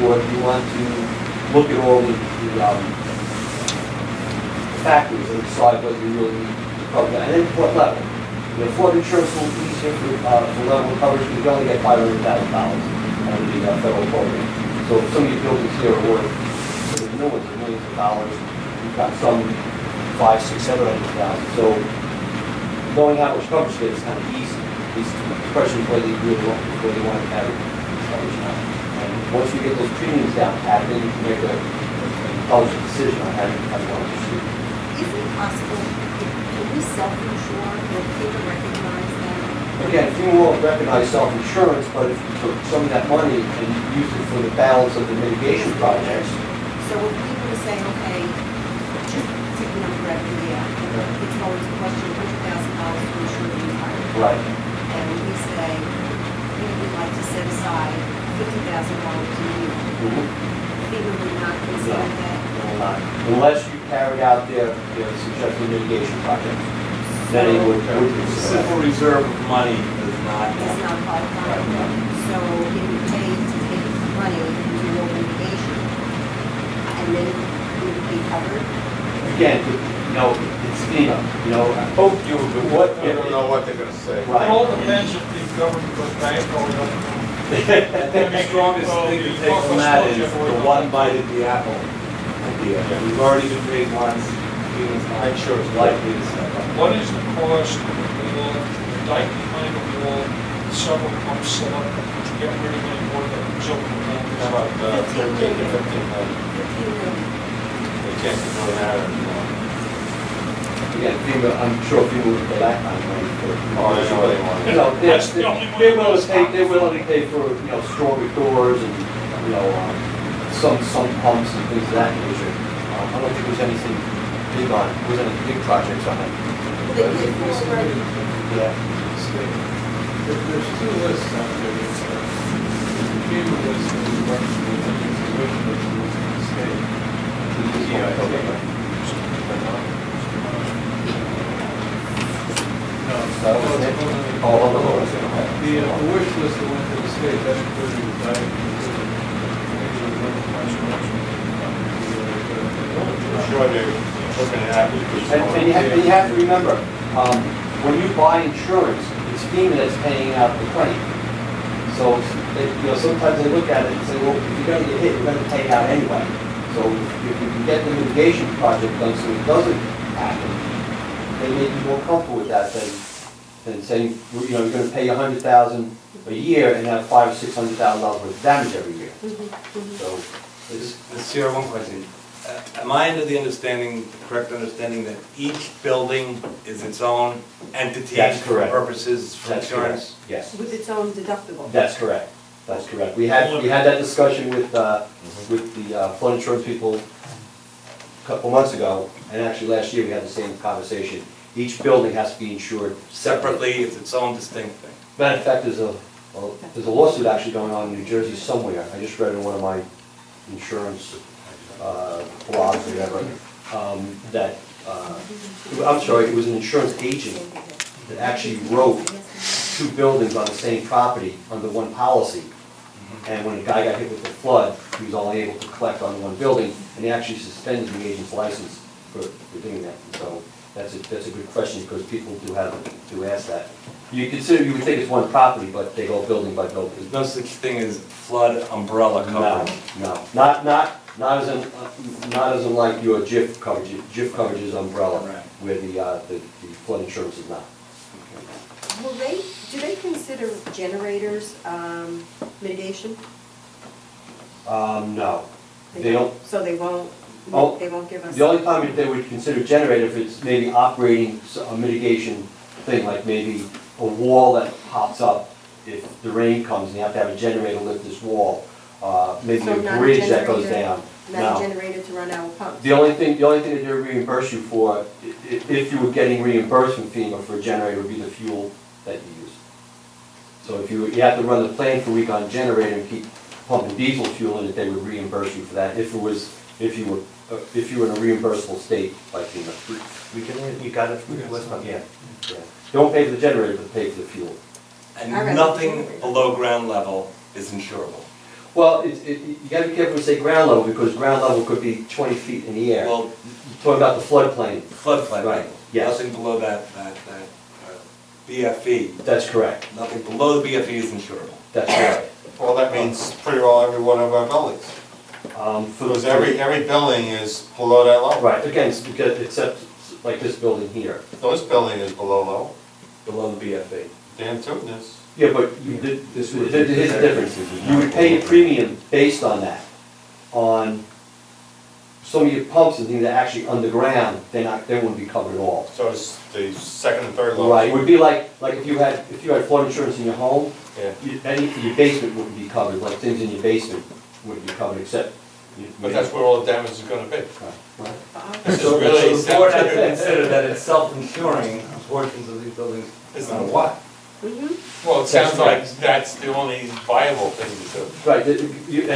or if you want to look at all the factors and decide whether you really need to cover that, and then what level. Flood insurance is a little easier for level of coverage, because you only get $500,000 under the federal program. So if some of your buildings here are worth, the new ones are millions of dollars, you've got some 500, 600, 700,000. So knowing how much coverage there is kind of easy. The question is whether you really want to have coverage now. And once you get those premiums down pat, then you can make a intelligent decision on how you want to proceed. Is it possible, can we self-insure, will people recognize that? Again, FEMA won't recognize self-insurance, but if you took some of that money and used it for the balance of the mitigation projects. So if people are saying, okay, just take a number out of the air, it's always a question of $100,000 to insure the successful mitigation projects. Then it would Simple reserve of money does not. It's not qualified, so he would pay to take money to do mitigation, and then it would be covered. Again, it's FEMA, I hope you, what, I don't know what they're gonna say. It all depends if the government goes back or not. I think the strongest thing to take from that is the one bite at the apple idea. We've already been paid once, FEMA's not sure it's likely to step up. What is the cost of the wall, the dike behind the wall, several pumps set up to get rid of any more that comes over the wall? How about 13 to 15 million? 15 million. They can't control that anymore. again, FEMA, I'm sure FEMA would pay that kind of money for. Oh, they know they want it. That's the only way They're to willing to pay, stop it. they're willing to pay for, stronger doors and, some pumps and things of that nature. I don't think there's anything big on, it. Wasn't any big projects on it. They did for already. Yeah. There's two lists out there. There's the FEMA list and the Department of Education list in the state. No, That was it? Oh, hold on. the wish list that went to the state, that included the diet, I'm sure they're looking at it. And you have to remember, when you buy insurance, it's FEMA that's paying out the claim. So, sometimes they look at it and say, well, if you're gonna get hit, we're gonna pay it out anyway. So if you can get the mitigation project done so it doesn't happen, they may be more comfortable with that than saying, you're gonna pay $100,000 a year and have $500,000 or $600,000 worth of damage every year. So, it's, Sarah, one question. Am I under the correct understanding that each building is its own entity That's for correct. purposes for that's insurance? correct, yes. With its own deductible. That's correct, that's correct. We had that discussion with the flood insurance people a couple months ago, and actually last year we had the same conversation. Each building has to be insured separately. Separately, it's its own distinct thing. Matter of fact, there's a lawsuit actually going on in New Jersey somewhere. I just read in one of my insurance blogs or whatever, I'm sorry, it was an insurance agent that actually wrote two buildings on the same property under one policy. And when the guy got hit with the flood, he was only able to collect on one building, and he actually suspended the agent's license for doing that. So that's a good question, because people do ask that. You would think it's one property, but they go building by building. There's no such thing as flood umbrella coverage. No, not as in like your JIF coverage. JIF coverage is umbrella, Right. where the flood insurance is not. Do they consider generators mitigation? No, they don't. So they won't Oh, give us? The only time that they would consider generator if it's maybe operating a mitigation thing, like maybe a wall that pops up if the rain comes and you have to have a generator lift this wall, maybe So a not a bridge that goes generator- down. Not No. a generator to run our pumps? The only thing that they reimburse you for, if you were getting reimbursed from FEMA for a generator, would be the fuel that you use. So if you have to run the plant for a week on a generator and keep pumping diesel fuel in it, they would reimburse you for that, if you were in a reimbursable state like FEMA. You got it, yeah. They don't pay for the generator, but pay for the fuel. And All right. nothing below ground level is insurable. Well, you gotta be careful when you say ground level, because ground level could be 20 feet in the air. Well, You're talking about the floodplain. floodplain, Right, yes. Nothing below that BFE, That's correct, nothing below the BFE is insurable. that's correct. Well, that means pretty well every one of our buildings. For Because the every building is below that level. Right, again, except like this building here. This building is below level. Below the BFE. Damn tootin' is. Yeah, but here's the difference. You would pay a premium based on that. On some of your pumps and things that are actually underground, they wouldn't be covered at all. So it's the second and third level. Right, it would be like if you had flood insurance in your home, Yeah. your basement wouldn't be covered, like things in your basement wouldn't be covered, except. But that's where all the damage is gonna be. Right. This is So really the board has to sensitive. consider that it's self-insuring portions of these buildings, isn't it what? Mm-hmm. Well, it sounds like that's the only viable thing to do. Right,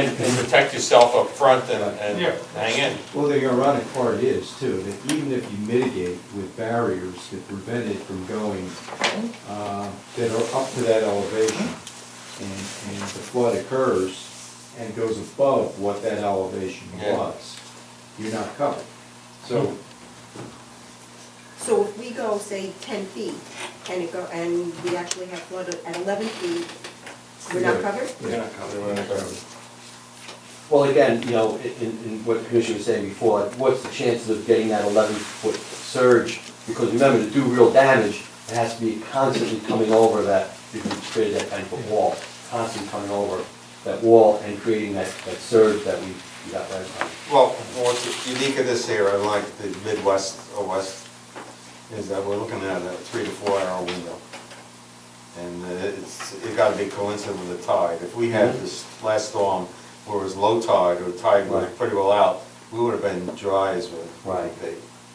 And protect yourself up front and Yeah. hang in. Well, the ironic part is too, that even if you mitigate with barriers that prevent it from going, that are up to that elevation, and the flood occurs and goes above what that elevation Yeah. was, you're not covered. So, So if we go, say, 10 feet, and we actually have flood at 11 feet, we're not covered? yeah, We're not covered. well, again, you know, in what the Commissioner was saying before, like, what's the chances of getting that 11-foot surge? Because remember, to do real damage, it has to be constantly coming over that, if you create that 10-foot wall, constantly coming over that wall and creating that surge that we got right now. Well, what's unique of this here, unlike the Midwest or West, is that we're looking at a 3 to 4 hour window. And it gotta be coincident with the tide. If we had this last storm where it was low tide, or the tide was Right. pretty well out, we would have been dry as we Right. would be.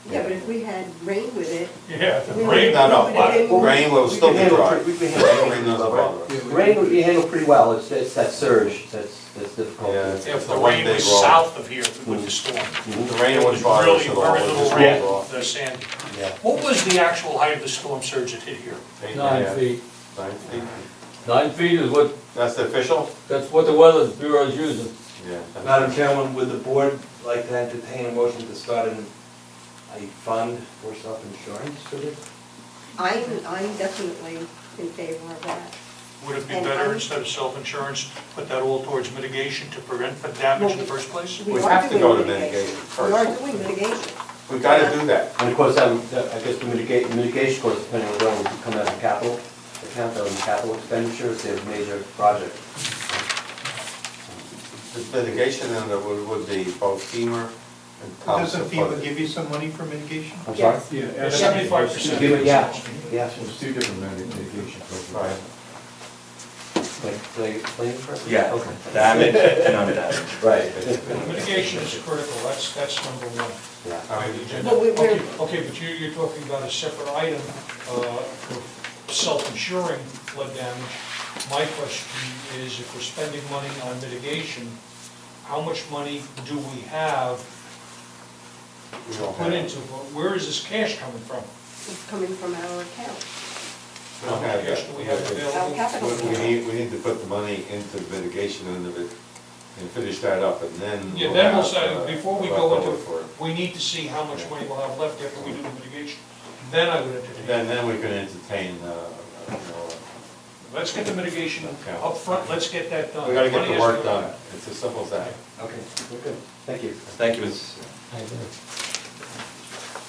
Yeah, but if we had rain with it, Yeah, if we the would rain, No, no, we would have been- rain will still be dry. We can handle Rain doesn't bother us. Rain would be handled pretty well, it's that surge that's difficult. Yeah. if the one rain big was roll. south of here with the storm. The rain It was wouldn't bother us really at all. very It little just rain, rolled off. the sand. Yeah. What was the actual height of the storm surge that hit here? 9 feet. 9 feet. 9 feet is what, That's the official? that's what the weather bureau is using. Yeah. Madam Chairman, would the board like to entertain a motion to start a fund for self-insurance for this? I'm definitely in favor of that. Would it be And better I'm- instead of self-insurance, put that all towards mitigation to prevent the damage in the first place? We are have to doing go to mitigation We are first. doing mitigation. We gotta do that. And of course, I guess the mitigation, of course, depending on whether we come out of capital account or in capital expenditures, there's major project. The mitigation then would be both FEMA and Township. Doesn't FEMA give you some money for mitigation? I'm sorry? Yes. Yeah. 75%. Yeah, yeah. There's two different mitigation programs. Right. Did I explain it correctly? Yeah, Okay. damage and undamaged. Right. Mitigation is critical, that's number one. Yeah. on the agenda. But we're- Okay, but you're talking about a separate item for self-insuring flood damage. My question is, if we're spending money on mitigation, how much money do we have We to don't put have- into, where is this cash coming from? It's coming from our account. we don't have Cash that. do we have Our available? capital. We need to put the money into the mitigation end of it and finish that up, and then Yeah, we'll then we'll have, say, before we go into, leftover for it. we need to see how much money we'll have left after we do the mitigation. Then I would entertain. Then we can entertain, Let's get the mitigation Okay. up front. Let's get that done. we gotta get Money the has to work go done. back. It's as simple as that. Okay, we're good. Thank you. Thank you. As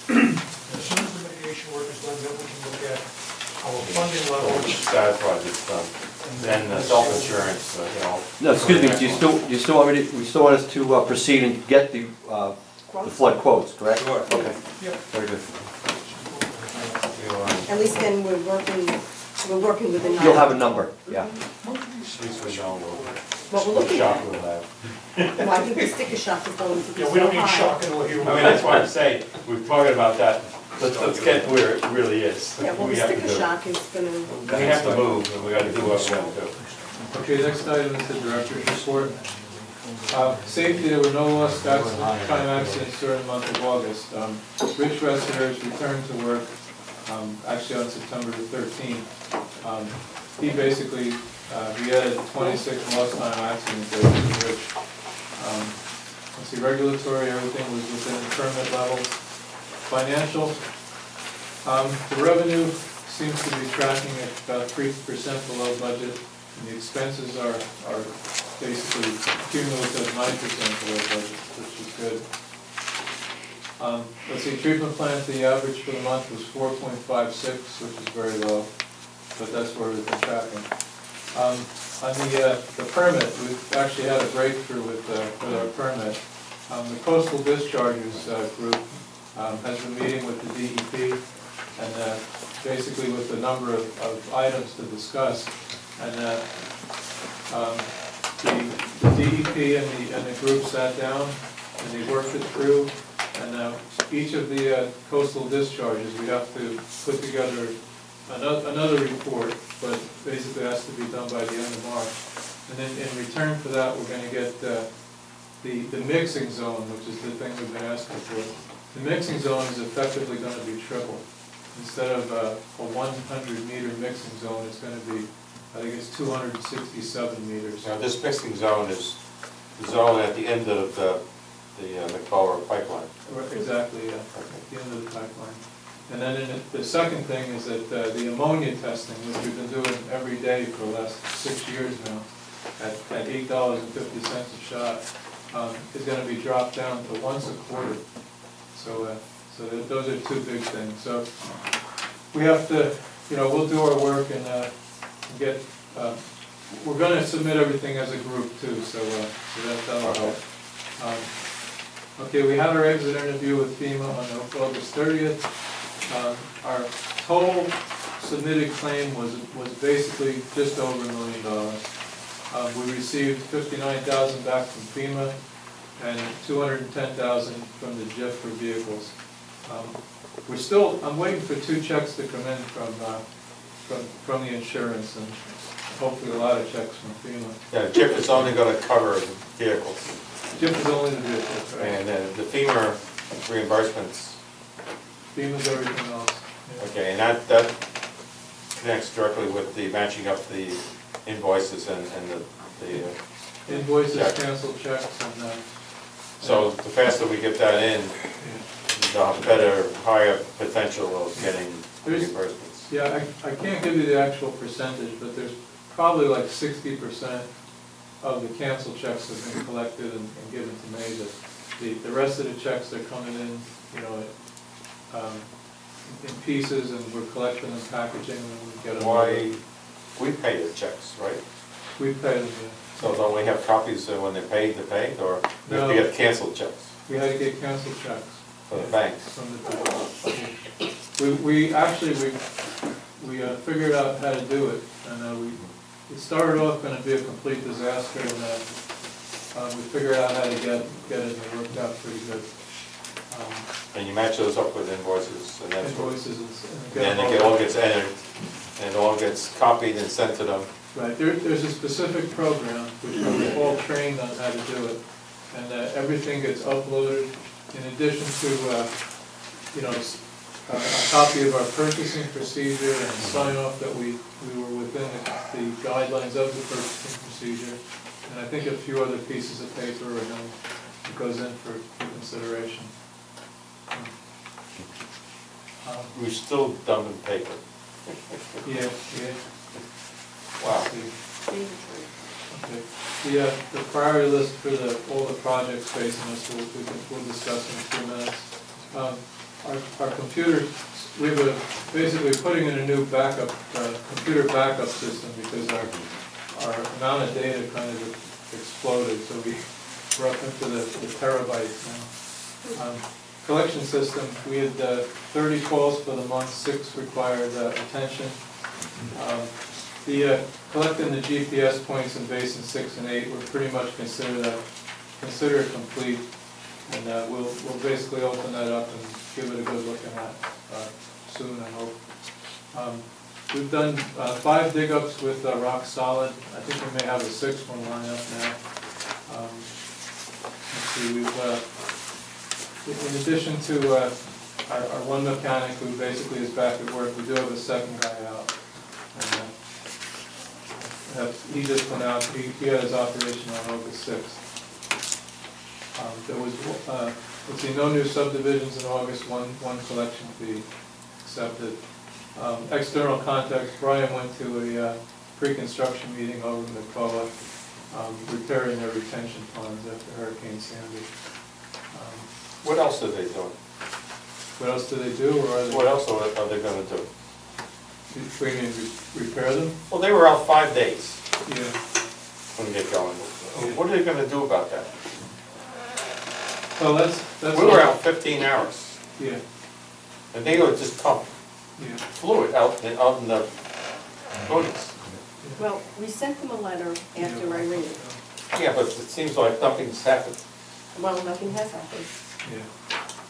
soon as the mitigation work is done, then we can look at our funding levels. That project's done. Then the self-insurance, No, excuse me, do you still want me to, we still want us to proceed and get the flood quotes, correct? Sure. Okay, Yep. very good. At least then we're working with the number. You'll have a number, yeah. At least we know What we're what looking shock at. we'll have. Well, I think the sticker shock is going to be Yeah, so we don't need high. shock and awe here. I mean, that's why I'm saying, we're talking about that, let's get where it really is. Yeah, well, the We have to sticker do. shock is gonna, We have to move, and we gotta do what we gotta do. Okay, next item is the director's report. Safety, there were no lost time accidents during the month of August. Rich Ressner returned to work, actually on September the 13th. He basically, we had 26 lost time accidents there with Rich. Let's see, regulatory, everything was within permit levels. Financial, the revenue seems to be tracking at about 3% below budget. And the expenses are basically cumulative 9% below budget, which is good. Let's see, treatment plant, the average for the month was 4.56, which is very low, but that's where we've been tracking. On the permit, we've actually had a breakthrough with our permit. The coastal discharges group has been meeting with the DEP and basically with the number of items to discuss. And the DEP and the group sat down and they worked it through. And each of the coastal discharges, we have to put together another report, but basically has to be done by the end of March. And then in return for that, we're gonna get the mixing zone, which is the thing we've been asking for. The mixing zone is effectively gonna be triple. Instead of a 100-meter mixing zone, it's gonna be, I think it's 267 meters. Now, this mixing zone is the zone at the end of the McCullough pipeline. Right, exactly, yeah, at the end of the pipeline. And then the second thing is that the ammonia testing, which we've been doing every day for the last 6 years now, at $8.50 a shot, is gonna be dropped down to once a quarter. So those are two big things. So we have to, we'll do our work and get, we're gonna submit everything as a group too, so that'll help. Okay, we had our exit interview with FEMA on August 30th. Our total submitted claim was basically just over $1 million. We received $59,000 back from FEMA and $210,000 from the JIF for vehicles. I'm waiting for 2 checks to come in from the insurance and hopefully a lot of checks from FEMA. Yeah, JIF is only gonna cover the vehicles. JIF is only the vehicles, right? And the FEMA reimbursements, FEMA's everything else. Yeah. okay, and that connects directly with the matching up the invoices and the Invoices, check. canceled checks, and So the faster we get that in, the better, higher potential of getting reimbursements. yeah, I can't give you the actual percentage, but there's probably like 60% of the canceled checks have been collected and given to me. The rest of the checks are coming in, in pieces, and we're collecting them, packaging them, and we get them. Why, we pay the checks, right? We pay them, yeah. So don't we have copies of when they're paid, or we have to No. get canceled checks We had to get canceled checks. for the banks? From the, we actually, we figured out how to do it, and it started off going to be a complete disaster, and we figured out how to get it, and it worked out pretty good. And you match those up with invoices, and that's what, Invoices and then it all gets entered, and it all gets copied and sent to them. Right, there's a specific program which we're all trained on how to do it, and everything gets uploaded in addition to, a copy of our purchasing procedure and sign off that we were within the guidelines of the purchasing procedure, and I think a few other pieces of paper that goes in for consideration. We're still dumping paper. Yeah. Wow. Okay. The priority list for all the projects facing us, we'll discuss in a few minutes. Our computer, basically putting in a new backup, computer backup system, because our amount of data kind of exploded, so we're up into the terabytes now. Collection system, we had 30 calls for the month, 6 required attention. Collecting the GPS points in Basin 6 and 8, we're pretty much consider it complete, and we'll basically open that up and give it a good look at soon, I hope. We've done 5 dig-ups with Rock Solid. I think we may have a 6th one lined up now. Let's see, in addition to our one mechanic who basically is back at work, we do have a second guy out. And, he just went out, he had his operation on August 6th. There was, let's see, no new subdivisions in August, one collection fee accepted. External contacts, Brian went to a pre-construction meeting over in McCullough, repairing their retention ponds after Hurricane Sandy. What else are they doing? What else do they do, or are they? What else are they gonna do? We mean repair them? Well, they were out 5 days Yeah. when they get going. What are they gonna do about that? Well, that's. We were out 15 hours, Yeah, and they would just pump yeah. fluid out in the buildings. Well, we sent them a letter after Irene. Yeah, but it seems like nothing's happened. Well, nothing has happened. Yeah,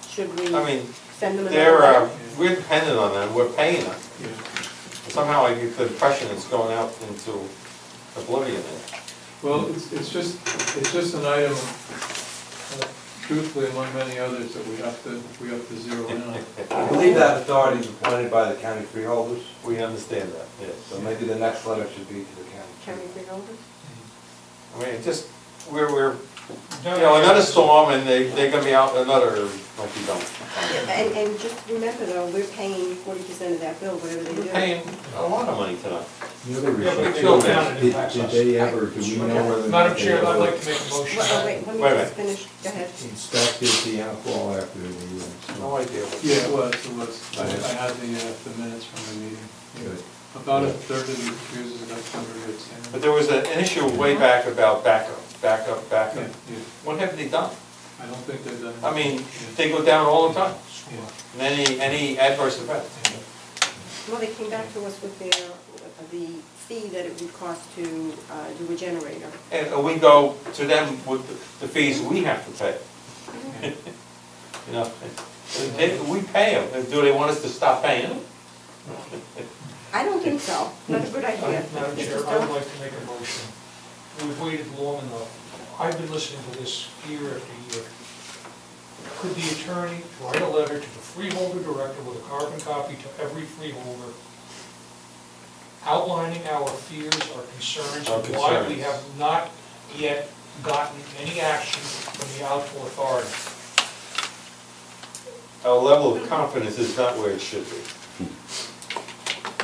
Should we I mean, send them another they're, letter? we're dependent on them, we're paying them. yeah. somehow I get the impression it's going out into oblivion. Well, it's just an item, truthfully, among many others that we have to zero in on. I believe that authority is appointed by the county freeholders, We understand that, yes. so maybe the next letter should be to the county. County freeholders? I mean, it just, we're, another storm and they're gonna be out another, like you don't. And just remember though, we're paying 40% of that bill, whatever they do. We're paying a lot of money tonight. The other Yeah, but issue, they go down and did impacts us. they ever, do we know whether? Madam they Chair, I'd ever like to make a motion. Well, wait, let me Wait a just finish, go ahead. Inspected the outfall after the No install? idea what. Yeah, it was. I had the minutes from the meeting. Good. About a third of the fuses got converted to. But there was an issue way back about backup. Yeah, yeah. What have they done? I don't think they've done. I mean, they go down all the time, Yeah. in any adverse event. Well, they came back to us with the fee that it would cost to do a generator. And we go to them with the fees we have to pay. You know, we pay them. Do they want us to stop paying them? I don't think so, that's a good idea. Madam Mr. Chair, I Stone? would like to make a motion. We've waited long enough. I've been listening to this year after year. Could the attorney write a letter to the freeholder director with a carbon copy to every freeholder outlining our fears, our concerns, Our and why we concerns. have not yet gotten any action from the outfall authority? Our level of confidence is not where it should be.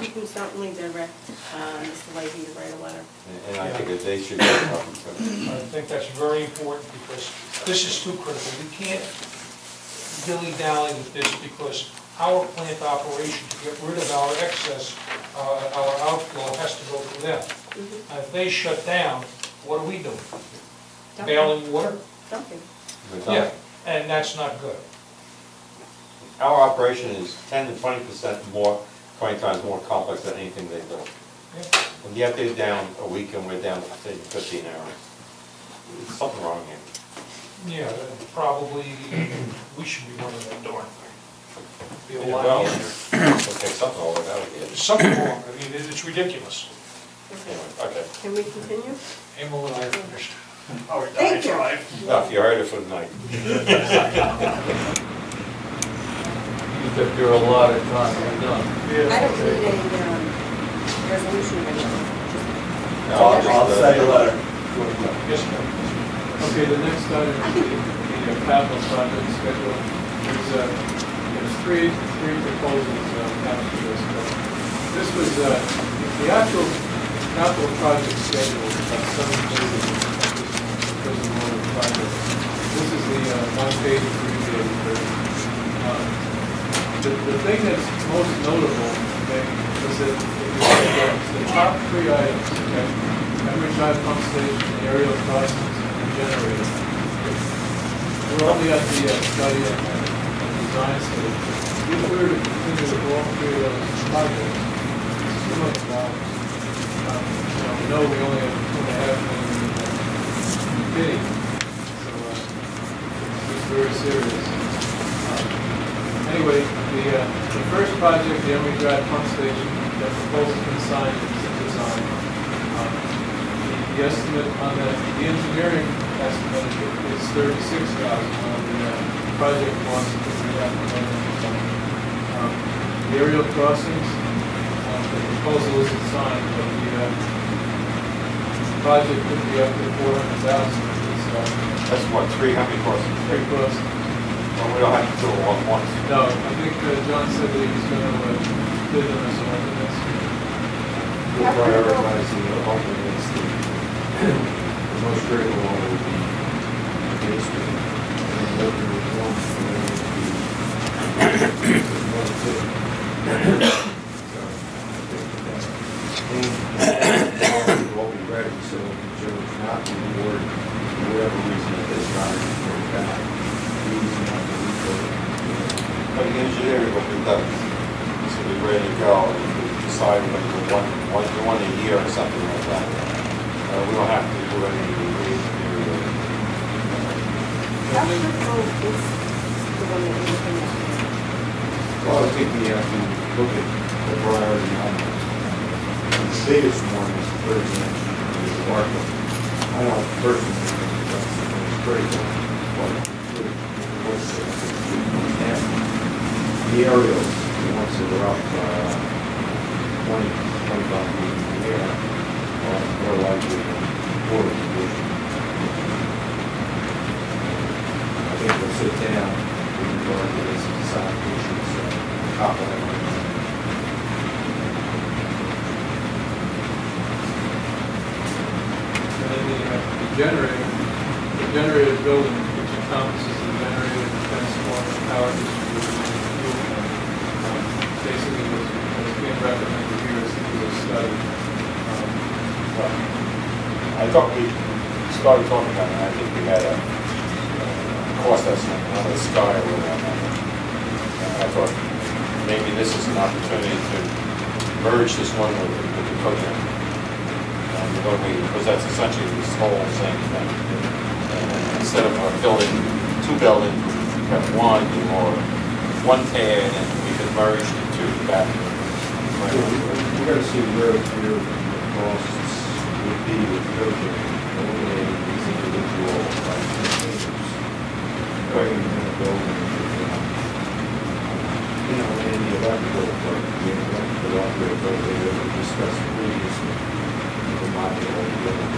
You can certainly direct Mr. Leahy to write a letter. And I think that they should get a copy too. I think that's very important because this is too critical. We can't dilly-dally with this because our plant operation, to get rid of our excess, our outflow has to go through them. And if they shut down, what are we doing? Bailing water? Dumping. We're done. Yeah, and that's not good. Our operation is 10 to 20% more, 20 times more complex than anything they do. Yeah. And yet they're down a week and we're down, say, 15 hours. There's something wrong here. Yeah, probably, we should be running that darn thing. Be a Yeah, lot well, easier. we'll take something over that again. There's something wrong, I mean, it's ridiculous. Anyway, okay. Can we continue? Emil and I are finished. Oh, Thank you. Enough, you heard it for the night. You took your allotted time, you're done. I don't need a resolution or anything, I'll send you a letter. Yes, ma'am. Okay, the next item is the capital project schedule. There's three proposals attached to this. This was, the actual capital project schedule is about 7 pages. This is one of the projects. This is the one-page abbreviated version. The thing that's most notable, okay, is that if you look at the top 3 items, okay, Emery Drive Pump Station, the aerial crossings, and generator. We're only at the study and design stage. If we were to continue with all 3 of those projects, it's $2 million. We know we only have $2.5 million in bidding, so it's very serious. Anyway, the first project, the Emery Drive Pump Station, the proposal's been signed, it's in design. The estimate on that, the engineering estimate is $36,000 on the project cost of $3.5 million. The aerial crossings, the proposal isn't signed, but the project could be up to $400,000. That's what, 300 crossings? 3 crossings. Well, we don't have to do it all at once. No, I think John said that he was going to bid them as alternates. We'll prioritize the alternates. The most critical one would be Main Street. And the alternate one would be one, two. So, I think that will be ready, so if you chose not to award, for whatever reason, it does not report back. But the engineering will be done, so we're ready to go, and we decide whether we want a year or something like that. We don't have to do any re-engineering. How critical is the one that you're looking at? Well, I think we have to look at the priority on it. biggest one is the 30-inch, is the market. I don't personally think it's critical, but what's the aerials, the ones that are up 20, 25 feet in the air, are more likely than water condition. I think we'll sit down with regard to this and decide which is top of the list. And then the generator building, which encompasses the generator, the transformer, power distribution, and fuel plant. Basically, what's being recommended here is to do a study. I thought we started talking about it, I think we had a cost estimate on the sky or whatever. And I thought maybe this is an opportunity to merge this one with the program. And because that's essentially this whole same thing. And instead of building two buildings, we have one or one pad and we could merge the two back. We're going to see where your costs would be with eliminating these individual containers. Going in the building, in the electrical department, the electrical operator, we discussed previously, the modular building.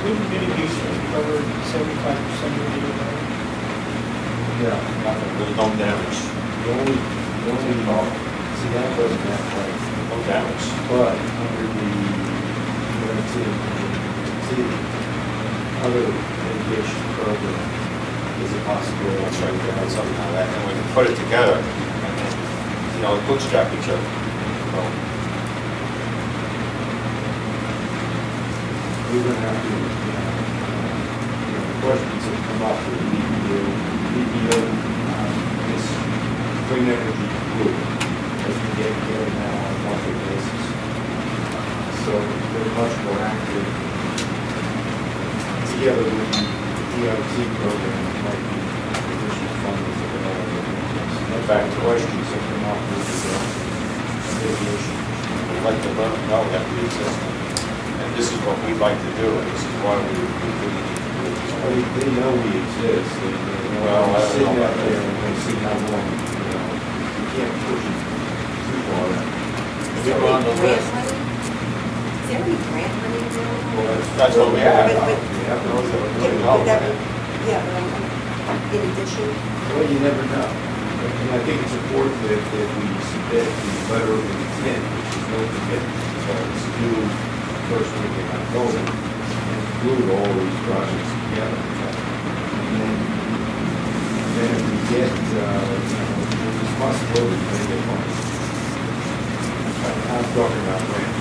Wouldn't mitigation cover 75% of the unit? Yeah. There's no damage. The only, see, that doesn't have price. No damage. But under the, other mitigation program is a possibility. That's right, we had something like that, and we can put it together, and then, bootstrap each other. Well, We're gonna have to, the questions that come up with EPO, this clean energy group, as we get together now on a monthly basis. So they're much more active together with the EIT program, might be additional funding available. In fact, the questions that come up with mitigation. we'd like to let them know that we exist, and this is what we'd like to do, and this is why we really need to do it this way. They know we exist, Well, I don't sit know out about there that. and they see how long, you can't push it too far. We go on the Grant list. money? Is there any grant money available? Well, That's what we have. We have those that are Yeah, really but low. that would- yeah, but in addition, Well, you never know. And I think it's important that we submit the letter of intent, which is no commitment, so it's due first week in October, and include all these projects together. And then if we get, there's possibility we may get money. I'm talking about grant.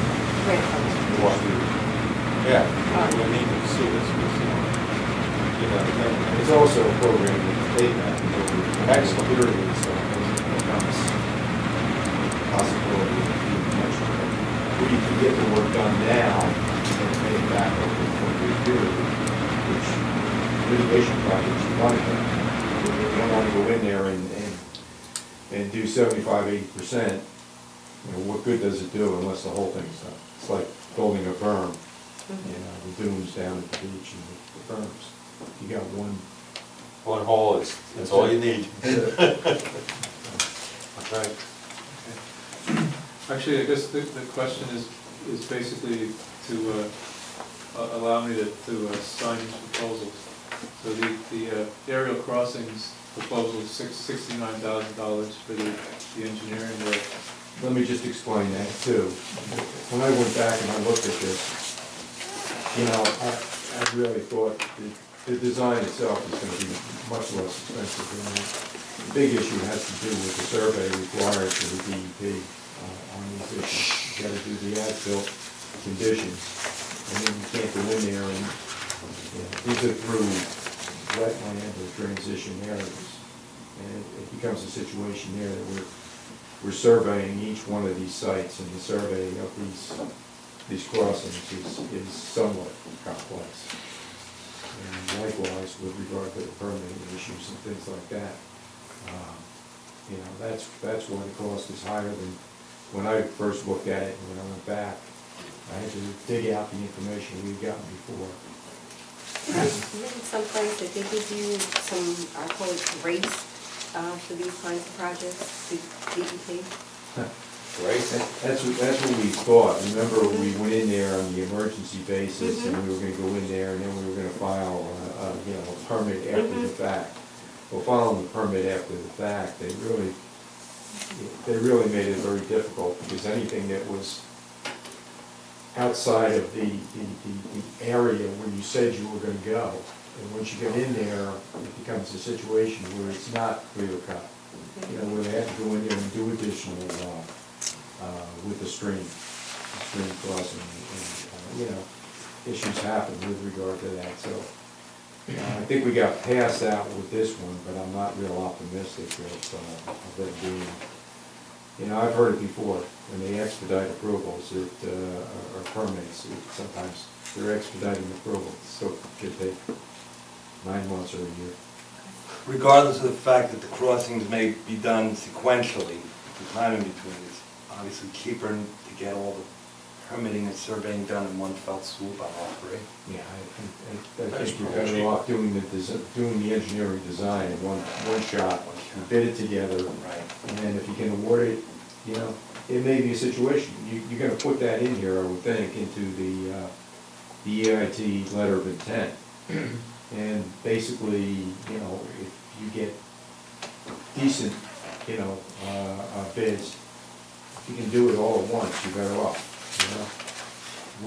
grant money. Yeah, we need to see this, It's also a program that the state has over Excellent. period, so it becomes a possibility of being much more. We can get the work done now and pay it back over a 4-year period, which litigation projects are like that. We don't want to go in there and do 75-80%. What good does it do unless the whole thing's done? It's like building a berm, the dunes down at the beach and the berms. You got one. One hole, it's all you need. Right. Actually, I guess the question is basically to allow me to sign these proposals. So the aerial crossings proposal is $69,000 for the engineering work. Let me just explain that too. When I went back and I looked at this, I really thought the design itself is going to be much less expensive than that. The big issue has to do with the survey required for the DEP on these issues. You got to do the as-built conditions, and then you can't go in there and, these are through wetland or transition areas. And it becomes a situation there that we're surveying each one of these sites, and the survey of these crossings is somewhat complex. And likewise, with regard to the permitting issues and things like that, that's why the cost is higher than when I first looked at it, and when I went back, I had to dig out the information we'd gotten before. Maybe someplace that they give you some, I call it grace, for these kinds of projects, the DEP? Right? That's what we thought. Remember, we went in there on the emergency basis, and we were gonna go in there, and then we were gonna file, a permit after the fact. Well, filing the permit after the fact, they really made it very difficult, because anything that was outside of the area where you said you were gonna go, and once you get in there, it becomes a situation where it's not clear cut. Where they have to go in there and do additional, with the stream crossing, and, issues happen with regard to that, so. I think we got past that with this one, but I'm not real optimistic of it being, I've heard it before, when they expedite approvals, or permits, sometimes they're expediting approvals, so it could take 9 months or a year. Regardless of the fact that the crossings may be done sequentially, the time in between is obviously cheaper to get all the permitting and surveying done in one fell swoop on all three. Yeah, I think you're better off doing the engineering design in one shot, you bid it together, Right. and then if you can award it, it may be a situation, you're gonna put that in here, I would think, into the EIT letter of intent. And basically, if you get decent, bids, if you can do it all at once, you're better off,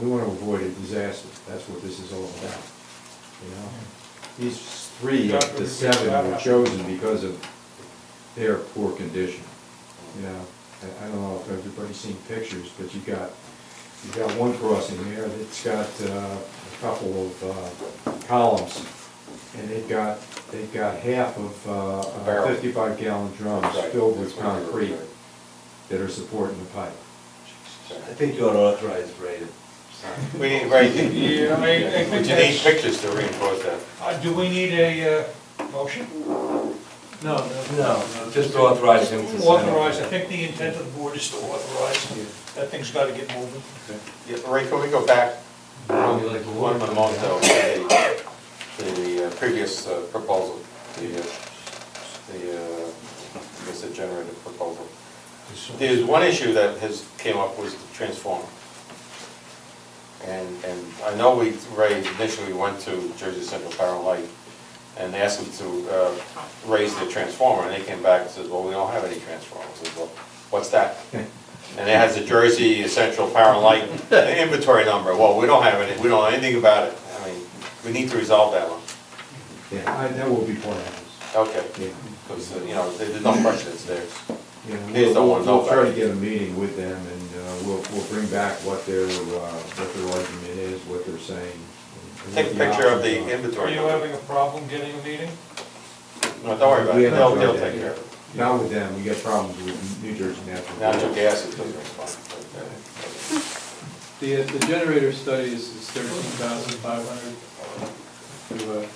We want to avoid a disaster, that's what this is all about, These 3 of the 7 were chosen because of their poor condition, I don't know if everybody's seen pictures, but you've got one crossing there that's got a couple of columns, and they've got half of Barrel. 55-gallon drums Right. filled with That's what you were concrete right. that are supporting the pipe. I think you ought to authorize Ray to sign. We need, right, Yeah, I think but you need that's- pictures to reinforce that. Do we need a motion? No, No, just authorize him to sign. Authorize, I think the intent of the board is to authorize, that thing's gotta get moving. Yeah, Ray, can we go back one moment though, to the previous proposal, I guess the generator proposal. There's one issue that came up was the transformer. And I know Ray initially went to Jersey Central Power and Light and asked them to raise their transformer, and they came back and said, well, we don't have any transformers. I said, well, what's that? And it has a Jersey Central Power and Light inventory number. Well, we don't have any, we don't know anything about it. I mean, we need to resolve that one. Yeah, that will be part of this. Okay, Yeah. because, there's no question it's theirs. Yeah, They don't wanna know we'll try about to it. get a meeting with them, and we'll bring back what their argument is, what they're saying. and Take a what picture of options the are. inventory Are you number. having a problem getting a meeting? No, don't worry about We it, haven't they'll tried take that care yet. of it. Not with them, we got problems with New Jersey Natural. Natural gas is doing fine. the generator study is 13,500 to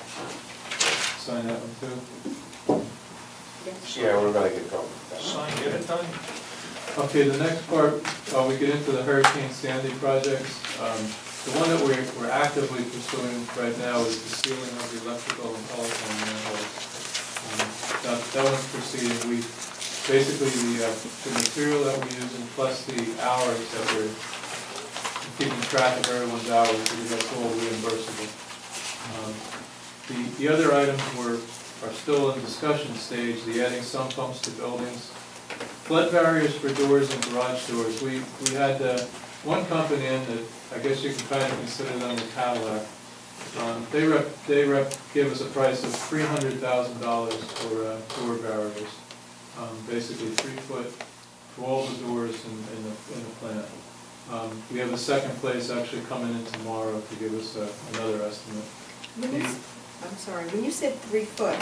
sign that one too. Yeah, we're gonna get going. Sign, get it done? Okay, the next part, we get into the Hurricane Sandy projects. The one that we're actively pursuing right now is the sealing of the electrical and telephone manholes. That one's proceeding. Basically, the material that we're using plus the hours that we're keeping track of everyone's hours, because that's all reimbursable. The other items are still in discussion stage, the adding sump pumps to buildings. Flood barriers for doors and garage doors. We had one company in that, I guess you can kind of consider them a Cadillac. They gave us a price of $300,000 for door barriers. Basically 3 foot for all the doors in the plant. We have a second place actually coming in tomorrow to give us another estimate. I'm sorry, when you said 3 foot,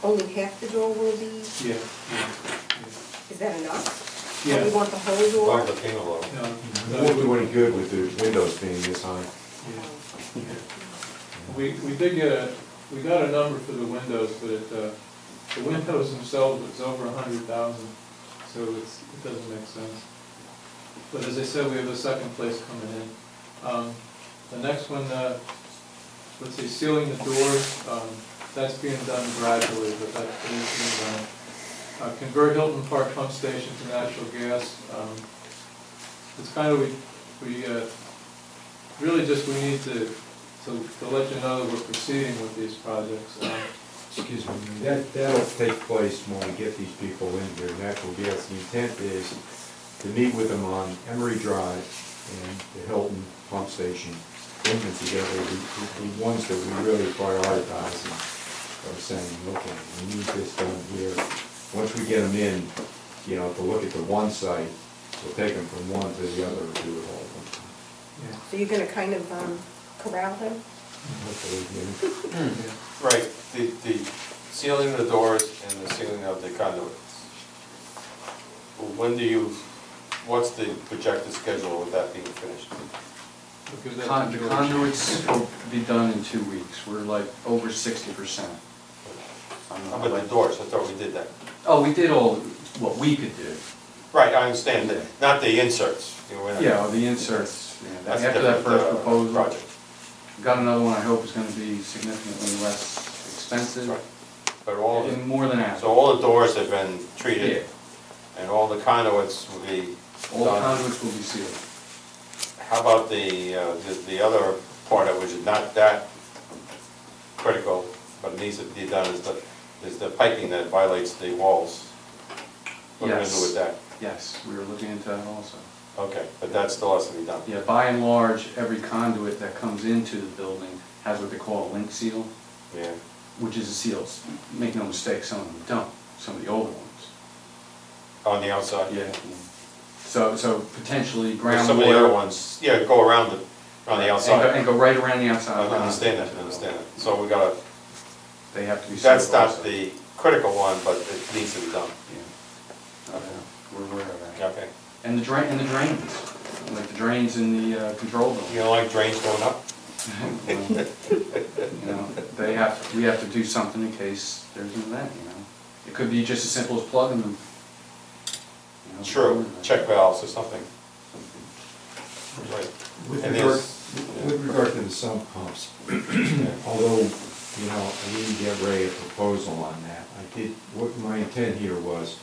only half the door will be, Yeah. is that enough? Yeah. Or you want the whole door? Long the penal load. It won't do any good with the windows being this high. We got a number for the windows, but the windows themselves, it's over 100,000, so it doesn't make sense. But as I said, we have a second place coming in. The next one, let's see, sealing the doors, that's being done gradually, but that is being done. Convert Hilton Park pump station to natural gas. It's kind of, we really just, we need to let you know that we're proceeding with these projects. Excuse me, that'll take place when we get these people in here, natural gas. The intent is to meet with them on Emery Drive and the Hilton pump station, bring them together, the ones that we really prioritize and are saying, okay, we need this done here. Once we get them in, you know, to look at the one site, we'll take them from one to the other and do it all at one time. So you're gonna kind of corral them? Hopefully, yeah. Right, the sealing the doors and the sealing of the conduits. What's the projected schedule of that being finished? Because that's The George. conduits will be done in 2 weeks. We're like over 60%. How about the doors? I thought we did that. Oh, we did all what we could do. Right, I understand that, not the inserts. You know, we're not- Yeah, the inserts, yeah, That's a after that different, first proposal. project. Got another one I hope is gonna be significantly less expensive. That's right. But all, And more than so average. all the doors have been Yeah, treated, and all the conduits will be all the done. conduits will be sealed. How about the other part of it, which is not that critical, but needs to be done, is the piping that violates the walls? What are we gonna do with that? Yes, we were looking into that also. Okay, but that still has to be done. Yeah, by and large, every conduit that comes into the building has what they call a link seal, Yeah, which is a seal. Make no mistake, some of them don't, some of the older ones. on the outside. Yeah. So potentially Whereas some of the other groundwater. ones, yeah, go around the outside. And go right around the outside. I of the understand that, conduit. I understand that. So we gotta, They have to be sealed that's not also. the critical one, but it needs to be done. Yeah. Okay, we're aware of that. Okay. And the drains, like the drains in the control You building. don't like drains going up? You know, we have to do something in case there's an event, you know. It could be just as simple as plugging them. You know, True, check valves or something. Right. With And regard, there's- with regard to the sump pumps, although, you know, I didn't get Ray a proposal on that, I did, what my intent here was,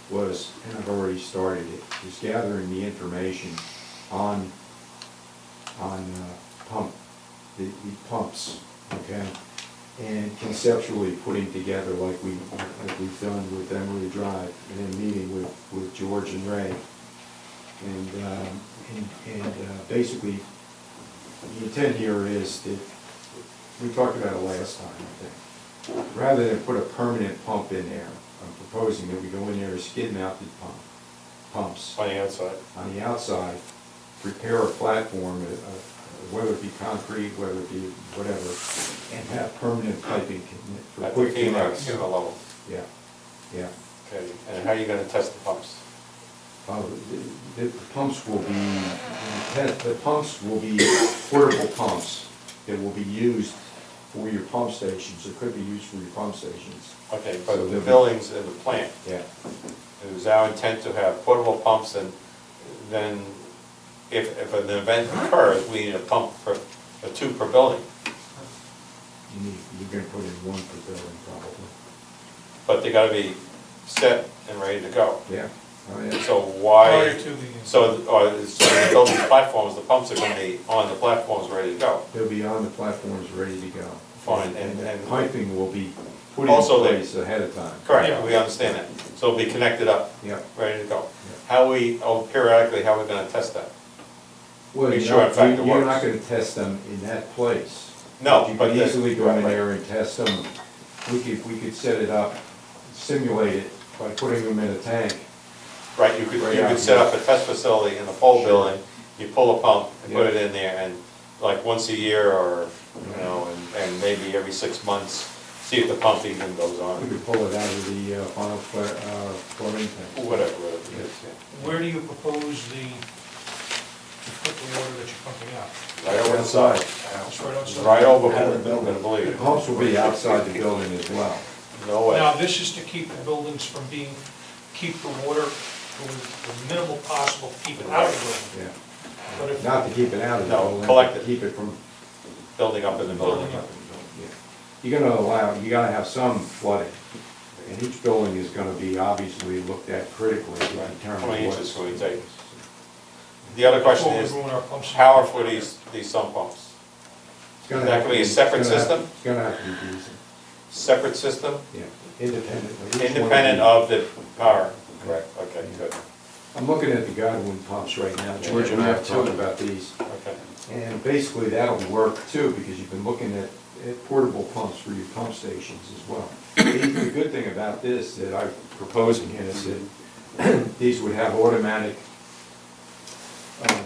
and I've already started it, is gathering the information on the pumps, okay? And conceptually putting together like we've done with Emery Drive, and then meeting with George and Ray. And basically, the intent here is that, we talked about it last time, I think. Rather than put a permanent pump in there, I'm proposing that we go in there and skid mounted pumps On the outside. on the outside, prepare a platform, whether it be concrete, whether it be whatever, and have permanent piping for At the quick FEMA connects. level. Yeah, yeah. Okay, and how are you gonna test the pumps? The pumps will be portable pumps that will be used for your pump stations, or could be used for your pump stations. Okay, So but the they'll be- buildings and the plant, Yeah, it was our intent to have portable pumps, and then if an event occurs, we need a pump a two per building. you're gonna put in one per building probably. But they gotta be set and ready to go. Yeah. Oh, yeah. So why, Prior to the, so the building platforms, the pumps are gonna be on the platforms ready to go. They'll be on the platforms ready to go. Fine, And and- the piping will be put in Also, they- place ahead of time. Correct, we understand that. So it'll be connected up, Yeah. ready to go. Periodically, how are we gonna test that? Well, Make sure in fact it you're not works. gonna test them in that place. No, You but could the- easily go in right. there and test them. We could set it up, simulate it by putting them in a tank. Right, you could set up a test facility in the whole Sure. building, you pull a pump and put Yeah. it in there, and like once a year, or, you know, and maybe every 6 months, see if the pump even goes We on, could pull it out of the final chlorine tank. whatever it is, yeah. where do you propose to put the water that you're pumping out? Right over the side, It's right outside. right over, I'm gonna believe The it. pumps will be outside the building as well. No way. Now, this is to keep the buildings from keep the water doing the minimal possible to keep it out of the building. Yeah. But if, Not to keep it out of the No, building, collect but it. to keep it from Building up in the building. Building up. Yeah. You're gonna allow, you gotta have some flooding, and each building is gonna be obviously looked at critically to Right. determine How many what's. inches will we take? The other question before we is, ruin our pumps. power for these sump pumps? It's gonna That have could to be a it's separate gonna have- system? It's gonna have to be decent, Separate system, yeah, independently. Each one independent will of the power? Correct, okay, good, be- I'm looking at the Godwin pumps right now, George Yeah. and I have talked about these. okay. And basically, that'll work too, because you've been looking at portable pumps for your pump stations as well. The good thing about this that I'm proposing here is that these would have automatic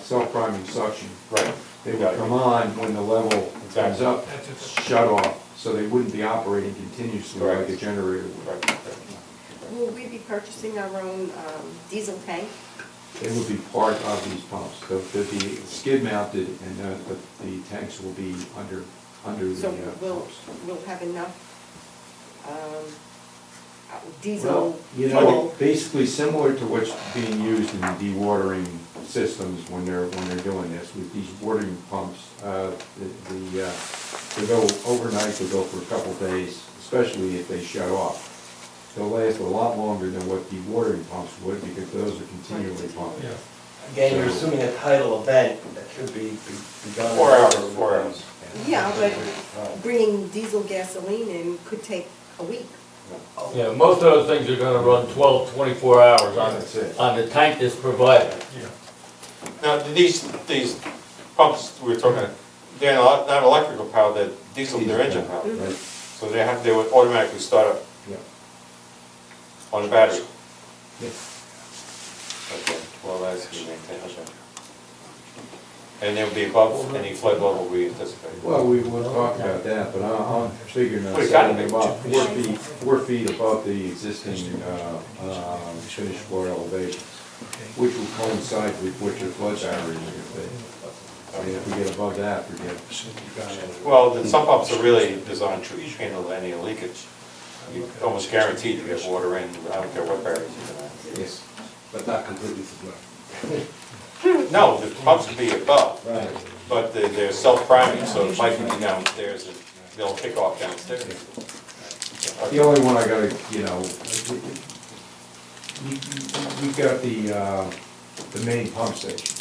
self-priming suction. Right. They would come on when the level comes Exactly. up, That's it. shut off, so they wouldn't be operating continuously like a Correct. generator would. Right. Will we be purchasing our own diesel tank? They would be part of these pumps. They'll be skid mounted, and the tanks will be under the So we'll, pumps. we'll have enough diesel Well, you know, fuel? basically similar to what's being used in dewatering systems when they're doing this, with these watering pumps, they go overnight, they go for a couple days, especially if they shut off. They'll last a lot longer than what dewatering pumps would, because those are continually pumping. Yeah. Again, you're assuming a tidal event that should be done. 4 hours, 4 hours. Yeah, but bringing diesel gasoline in could take a week. Yeah, most of those things are gonna run 12, 24 hours That's it. on the tank that's provided. Yeah. Now, these pumps we're talking, they're not electrical power, they're diesel, they're engine power. Right, So they would automatically start up yeah. on the battery. Yeah. Okay, well, that's to be maintained, okay. And they'll be above any flood level we anticipate. Well, we will talk about that, but I'm figuring on Well, it's gotta setting be them up 2 4 feet above the existing finished floor elevation, which will coincide with what your flood barriers are gonna be. I mean, if we get above that, forget it. Well, some pumps are really designed to handle any leakage. You're almost guaranteed to get water in, I don't care what barriers you're gonna have. Yes. But not completely submerged. No, the pumps can be above, Right. but they're self-priming, so the pipe can be downstairs and they'll kick off downstairs. The only one I gotta, you've got the main pump station.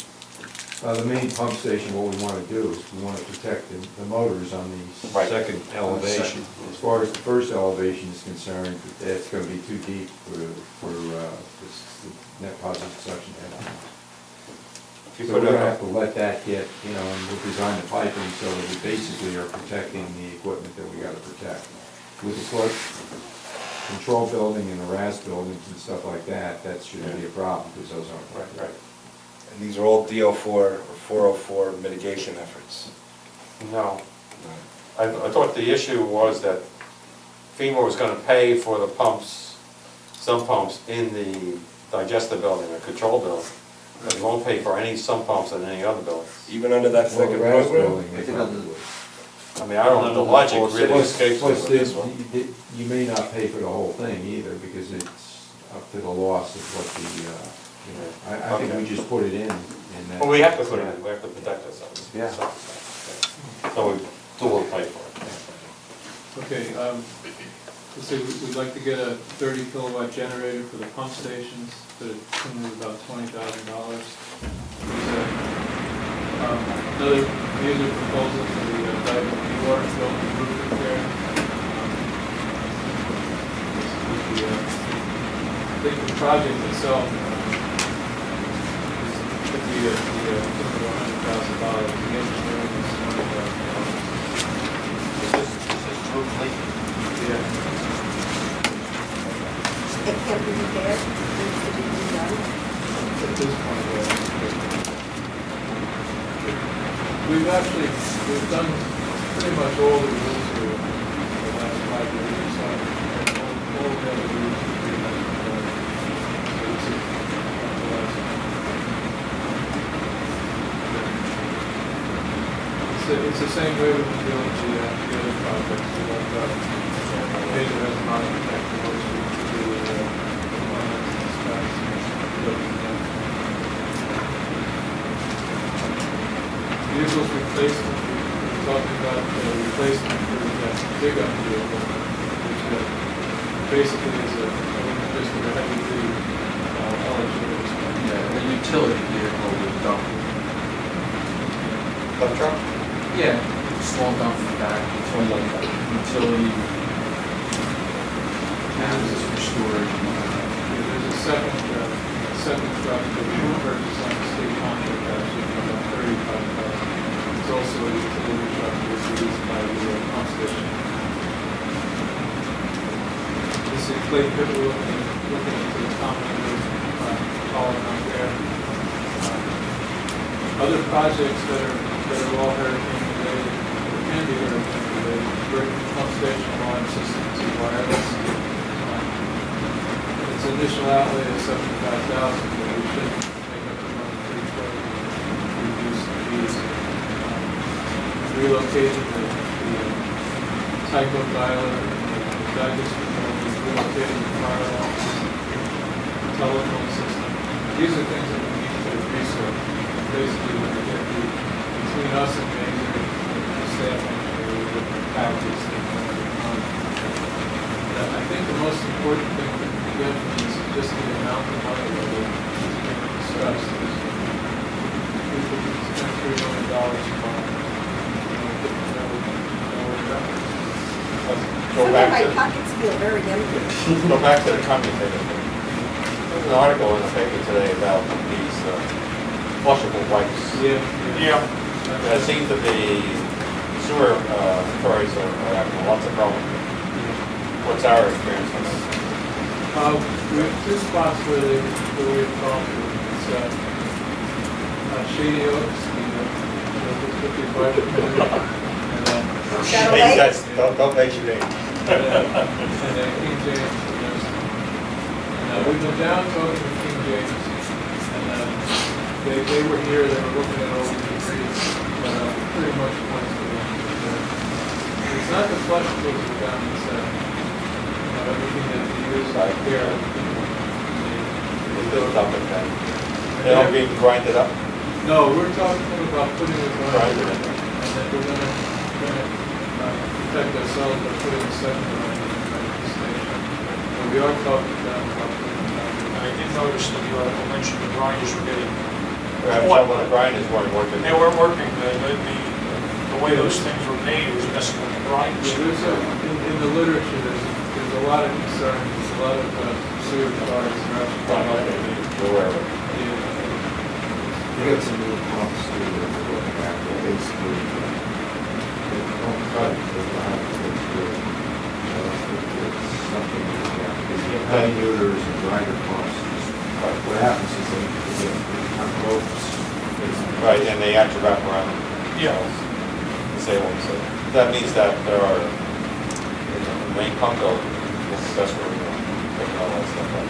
The main pump station, what we wanna do is we wanna protect the motors on the Right. second elevation. As far as the first elevation is concerned, it's gonna be too deep for this net positive suction head. If you So put we're gonna a, have to let that get, and we'll design the piping so that we basically are protecting the equipment that we gotta protect. With the flood control building and the RAS buildings and stuff like that, that shouldn't be a problem, because those aren't. right. And these are all DO4 or 404 mitigation efforts. No. I thought the issue was that FEMA was gonna pay for the pumps, some pumps in the digester building, the control building. But they won't pay for any sump pumps in any other buildings. Even under that Well, the second RAS program? building, they probably would. I mean, I don't know, the logic really Plus, escapes me plus with this one. you may not pay for the whole thing either, because it's up to the loss of what I think we just put it in that. Well, we have to put it in, we have to protect ourselves. Yeah. So we will pay for it. Okay, let's see, we'd like to get a 30 kilowatt generator for the pump stations, but it comes in about $20,000. Another major proposal for the water building roof repair. I think the project itself could be $100,000. The engineering is $20,000. Yeah. It can't be repaired, it needs to be redone. At this point, we've done pretty much all the rules for the last 5 years, so all the other rules are pretty much done. So this is the last one. It's the same way we've been doing the other projects. We have major reservoir architect, most we do the specs. Vehicles replacement, we're talking about replacement for the pickup vehicle, which basically is just a heavy duty eligible. Yeah, a utility vehicle with dump. Dump truck? Yeah, small dump in the back, utility, houses for storage. There's a second truck that we purchased on the state contract, actually, for about $35,000. It's also a utility truck that's used by the pump station. This is Clay Pitt looking into the common calling out there. Other projects that are all hurricane related, or can be hurricane related, bringing the pump station alarm system to wireless. Its initial outlay is $75,000, but we should make up the money pretty quick. Reduce the fees. Relocated the typo dialer, the package control, relocated the fire alarm system, telephone system. These are things that we need to research. Basically, when we get between us and Major, the staff engineer, we look at packages that we have on. I think the most important thing that we get from this is just the amount of money that we're discussed. We could spend $3 million tomorrow. Go back My to, pockets feel very empty. go back to the commutator thing. There's an article in the paper today about these flushable wipes. Yeah, It seems that the sewer authorities are having lots of problems. What's our experience on that? We have two spots where we've gone through. It's Shady Oaks, the fire department, and then Shadow Lake? Don't mention it. and then King James. And we've been down talking to King James, and they were here, they were looking at all the degrees, but pretty much points to them. It's not the flushables that are down in the center. Everything that they use out here. It's just dump it then. They don't being grinded up? No, we're talking about putting it on, Grinded and it. then we're gonna protect ourselves by putting a second line in the station. But we are talking about putting it down. I did notice that the article mentioned the grinders were getting, We're having trouble with the grinders weren't working. they weren't working, the way those things were made was messing with the grinders. In the literature, there's a lot of concern, there's a lot of sewer authorities are actually. Aware of it. They got some new pumps too that we're looking at, that basically, they don't cut, they don't have to go through. It's something to look at, because you have heavy neuters and grinder pumps. What happens is they get kind of ropes. Right, and they actually wrap around. Yeah. Say what we say. That means that there are, the main pump building, that's where we're putting all that stuff up.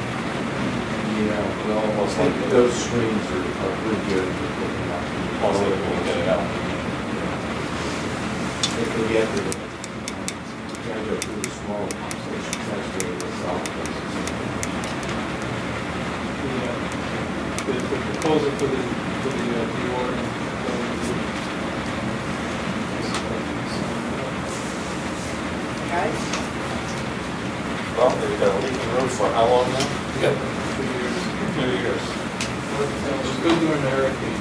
Yeah, well, Almost I think like- those screens are pretty good at looking out. Also, we can get it out. If we get to the, gotta go through the smaller pump stations, that's really the solid places. The proposal for the dewatering. Guys? Well, we've got a leaking roof for how long now? Yep. 2 years. It was good during the hurricane.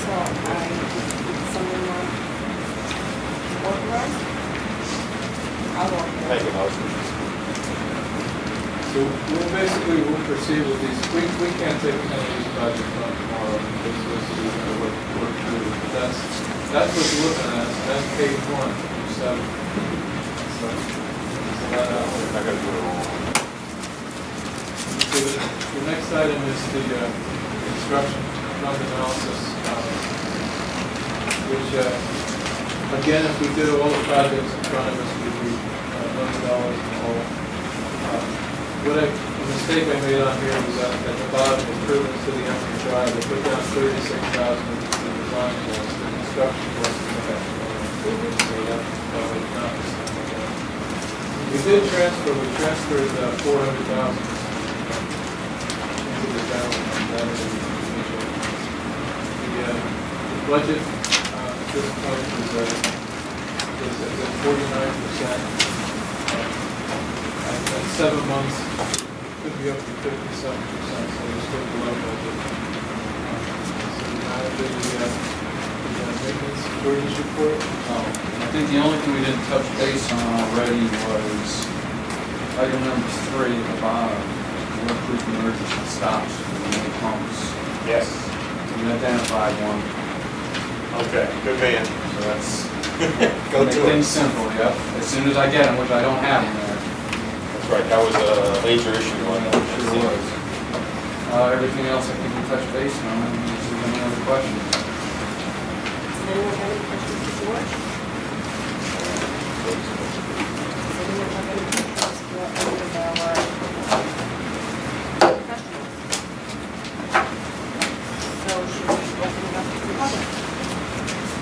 So, someone authorize? I'll authorize. Make a motion. So we'll proceed with these, we can't take any of these projects on tomorrow, because this is gonna work through. But that's what you're looking at, that's page 1, 7. So, it's a lot out there. I gotta do it all. So the next item is the construction fund analysis, which, again, if we did all the projects in front of us, we'd be $1 million in the hole. The mistake I made on here was at the bottom, improvements to the Emerald Drive, they put down 36,000 in the design cost, the construction cost is about so that's probably not. We did transfer, we transferred 400,000 The budget at this point is at 49%. At 7 months, it could be up to 57%, so we're still below budget. So we have the maintenance securities report. I think the only thing we didn't touch base on already was item number 3 at the bottom, waterproof emergency stops for the pumps. Yes. So we identified one, Okay, good man. so that's, Go make to it. things simple, yep. As soon as I get them, which I don't have them there. That's right, that was a major issue on that. Sure was. Everything else I think we touched base on, unless there's any other questions. Does anyone have any questions for George? Does anyone have any questions for any of our professionals? So should we open it up to the public?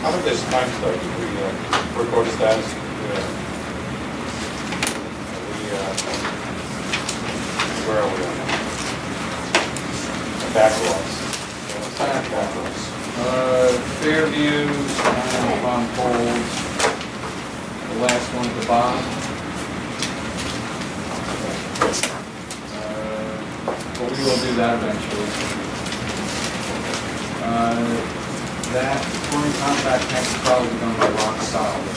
How about this time study? We record the status? Where are we on that? Backlogs. Backlogs. Fairview, on hold. The last one at the bottom. But we will do that eventually. That touring contract next is probably done by Rock Solid.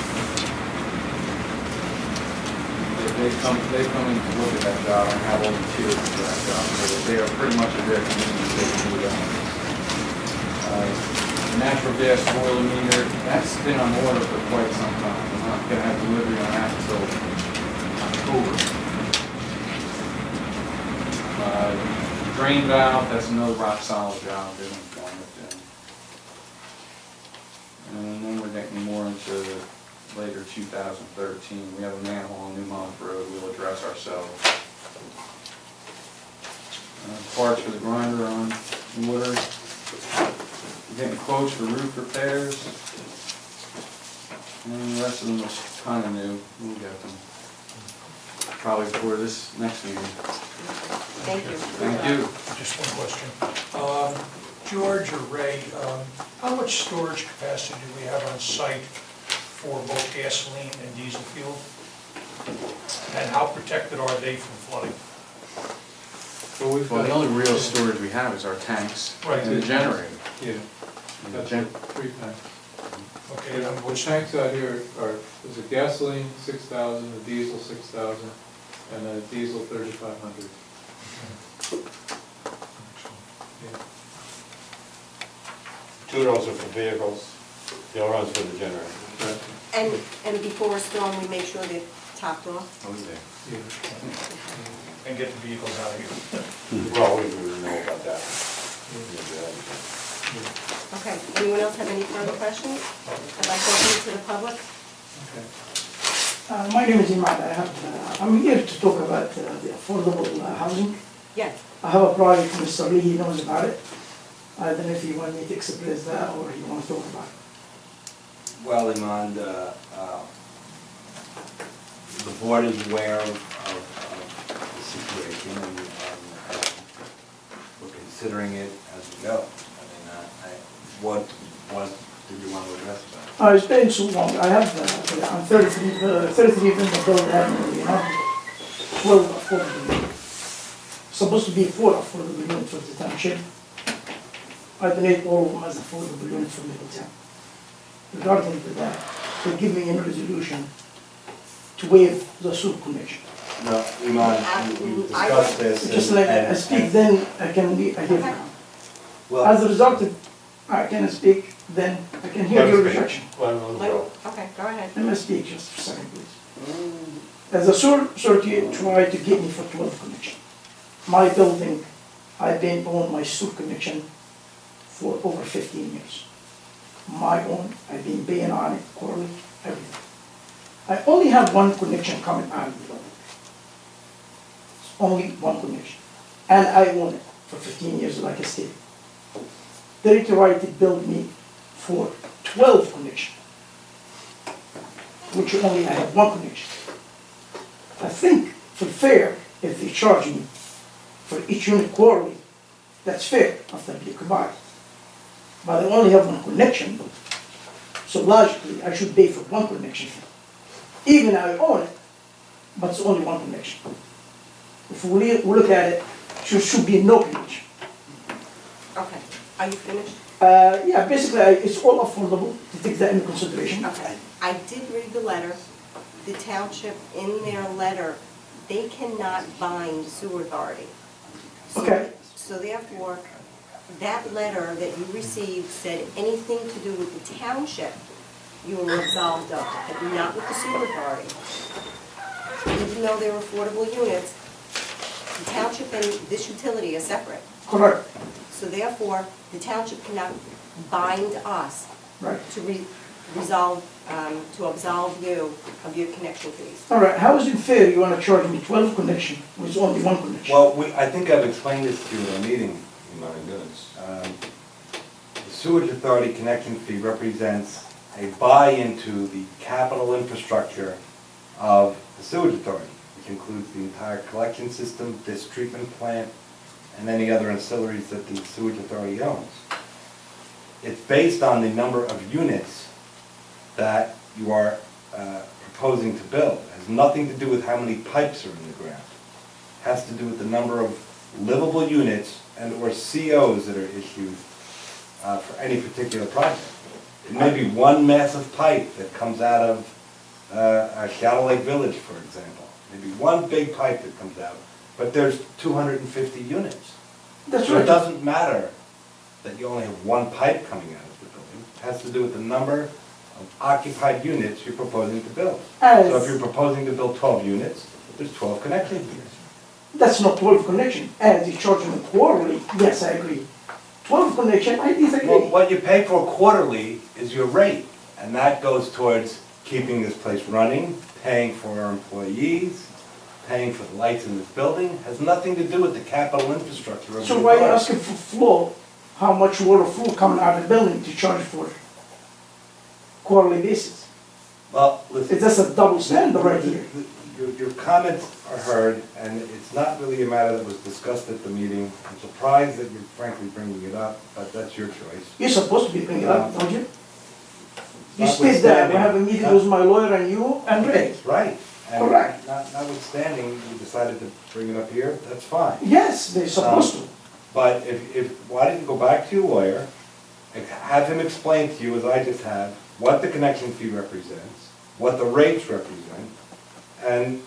They come in to look at that job and have all the materials for that job, so they are pretty much at their community, they can do that. The natural gas boiler meter, that's been on order for quite some time. We're not gonna have delivery on that until October. Drain valve, that's another Rock Solid job, they're going with them. And then we're getting more into later 2013. We have a manhole on Newmont Road we'll address ourselves. Parts for the grinder on water. We're getting quotes for roof repairs. And the rest of them is kind of new. We'll get them. Probably before this next meeting. Thank you. Thank you. Just one question. George or Ray, how much storage capacity do we have on site for both gasoline and diesel fuel? And how protected are they from flooding? Well, we've Well, got. the only real storage we have is our tanks Right. and the generator. Yeah, And the that's gen- 3 tanks. Okay, The tanks out here are, there's a gasoline 6,000, a diesel 6,000, and a diesel 3,500. Yeah. Two of those are for vehicles, the other one's for the generator. Right. And before a storm, we make sure they're topped off? Yeah. and get the vehicles out of here. Well, we don't know about that. Okay, anyone else have any further questions? I'd like to open it to the public. Okay. My name is Imad. I'm here to talk about the affordable housing. Yes. I have a project, Mr. Lee, he knows about it. I don't know if you want me to express that or you want to talk about it. Well, Iman, the board is aware of the situation and we're considering it as we go. I mean, what did you want to address about it? It's been so long. I have, I'm 33 in the build avenue, you know, 12 affordable units. Supposed to be 4 affordable units for the township. I donate all of them as affordable units for Middletown. Regarding to that, they give me a resolution to waive the sewer connection. No, Iman, we discussed this. Just like I speak, then I can be, I hear now. Well, As a result, I can speak, then I can hear your rejection. Okay, go ahead. Let me speak just for a second, please. As a sewer authority tried to get me for 12 connection. My building, I've been on my sewer connection for over 15 years. My own, I've been paying on it quarterly, everything. I only have one connection coming out of the building. It's only one connection. And I own it for 15 years, like I stated. They tried to build me for 12 connections, which only I have one connection. I think for fair, if they charge me for each unit quarterly, That's fair after they combine. But I only have one connection, so logically, I should pay for one connection fee. Even I own it, but it's only one connection. If we look at it, should be no connection. Okay, are you finished? Yeah, basically, it's all affordable to take that into consideration. Okay, I did read the letter. The township, in their letter, they cannot bind the sewer authority. So- Okay. So therefore, that letter that you received said anything to do with the township, you were absolved of, but not with the sewer authority. Even though they're affordable units, the township and this utility are separate. Correct, So therefore, the township cannot bind us right. to resolve, to absolve you of your connection fees. All right, how is it fair you want to charge me 12 connection with only one connection? Well, I think I've explained this to you in a meeting. The sewage authority connection fee represents a buy-in to the capital infrastructure of the sewage authority, which includes the entire collection system, this treatment plant, and any other ancillaries that the sewage authority owns. It's based on the number of units that you are proposing to build. It has nothing to do with how many pipes are in the ground. It has to do with the number of livable units and/or COs that are issued for any particular project. It may be one massive pipe that comes out of Shadow Lake Village, for example. Maybe one big pipe that comes out, but there's 250 units. That's So it right. doesn't matter that you only have one pipe coming out of the building. It has to do with the number of occupied units you're proposing to build. So if you're proposing to build 12 units, there's 12 connection fees. That's not 12 connection, and you charge me quarterly, yes, I agree. 12 connection, I Well, disagree. what you pay for quarterly is your rate, and that goes towards keeping this place running, paying for our employees, paying for the lights in this building, has nothing to do with the capital infrastructure of the So why are you authority. asking for flow, how much water flow coming out of the building to charge for quarterly basis? Well, listen. It's just a double standard right here. Your comments are heard, and it's not really a matter that was discussed at the meeting. I'm surprised that you're frankly bringing it up, but that's your choice. You're supposed to be bringing it up, don't you? You state that, we have a meeting with my lawyer and you and Ray. Right. And Correct. Notwithstanding, you decided to bring it up here, that's fine. Yes, they're supposed to. But why don't you go back to your lawyer, and have him explain to you, as I just have, what the connection fee represents, what the rates represent, and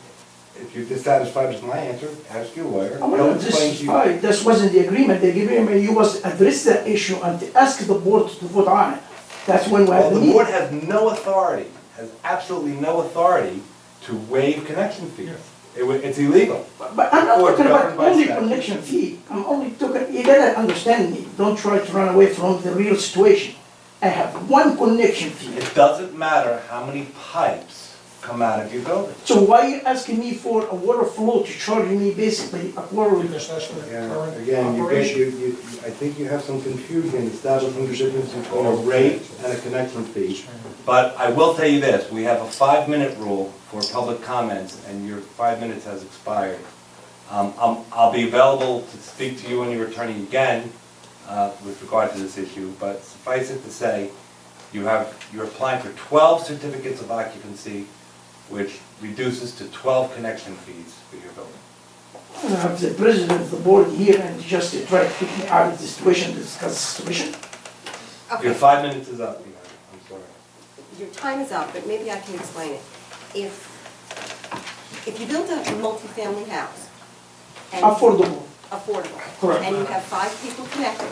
if you're dissatisfied with my answer, ask your lawyer. I'm He'll not explain to you. dissatisfied, this wasn't the agreement, the agreement, you was address that issue and to ask the board to vote on it. That's when we Well, had the the board meeting. has no authority, has absolutely no authority to waive connection fees. It's illegal. But I'm not Or talking governed about by only statute. connection fee, I'm only talking, you gotta understand me, don't try to run away from the real situation. I have one connection fee, It doesn't matter how many pipes come out of your building. so why are you asking me for a water flow to charge me basically a quarterly? Because that's the Again, current again, operation. I think you have some confusion establishing the difference between a rate and a connection fee. But I will tell you this, we have a 5-minute rule for public comments, and your 5 minutes has expired. I'll be available to speak to you and your attorney again with regard to this issue, but suffice it to say, you're applying for 12 certificates of occupancy, which reduces to 12 connection fees for your building. I have the president of the board here and just to try to keep me out of the situation, to discuss the situation. Your Okay, 5 minutes is up, I'm sorry. your time is up, but maybe I can explain it. If you build a multifamily house, and Affordable, affordable. Correct. And you have 5 people connected,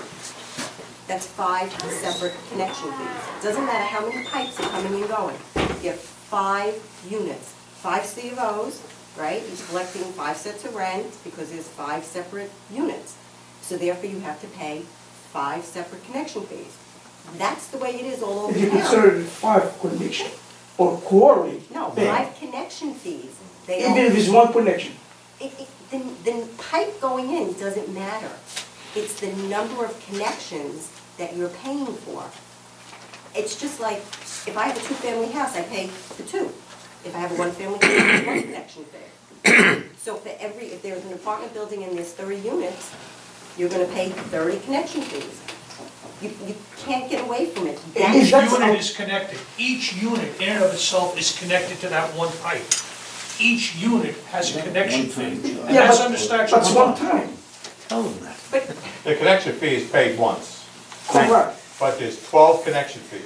that's 5 separate connection fees. Doesn't matter how many pipes are coming and going. You have 5 units, 5 CFOs, right? You're collecting 5 sets of rent because there's 5 separate units. So therefore you have to pay 5 separate connection fees. That's the way it is all over if you town. consider it 5 connection or quarterly. No, pay. 5 connection fees. They Even all- if it's one connection. the pipe going in doesn't matter. It's the number of connections that you're paying for. It's just like, if I have a 2-family house, I pay for 2. If I have a 1-family house, it's 1 connection fee. So if there's an apartment building and there's 30 units, you're gonna pay 30 connection fees. You can't get away from it. Each That's- unit is connected. Each unit in and of itself is connected to that one pipe. Each unit has a connection fee. And Yeah, that's but under statute. that's one time, But The connection fee is paid once, correct. but there's 12 connection fees.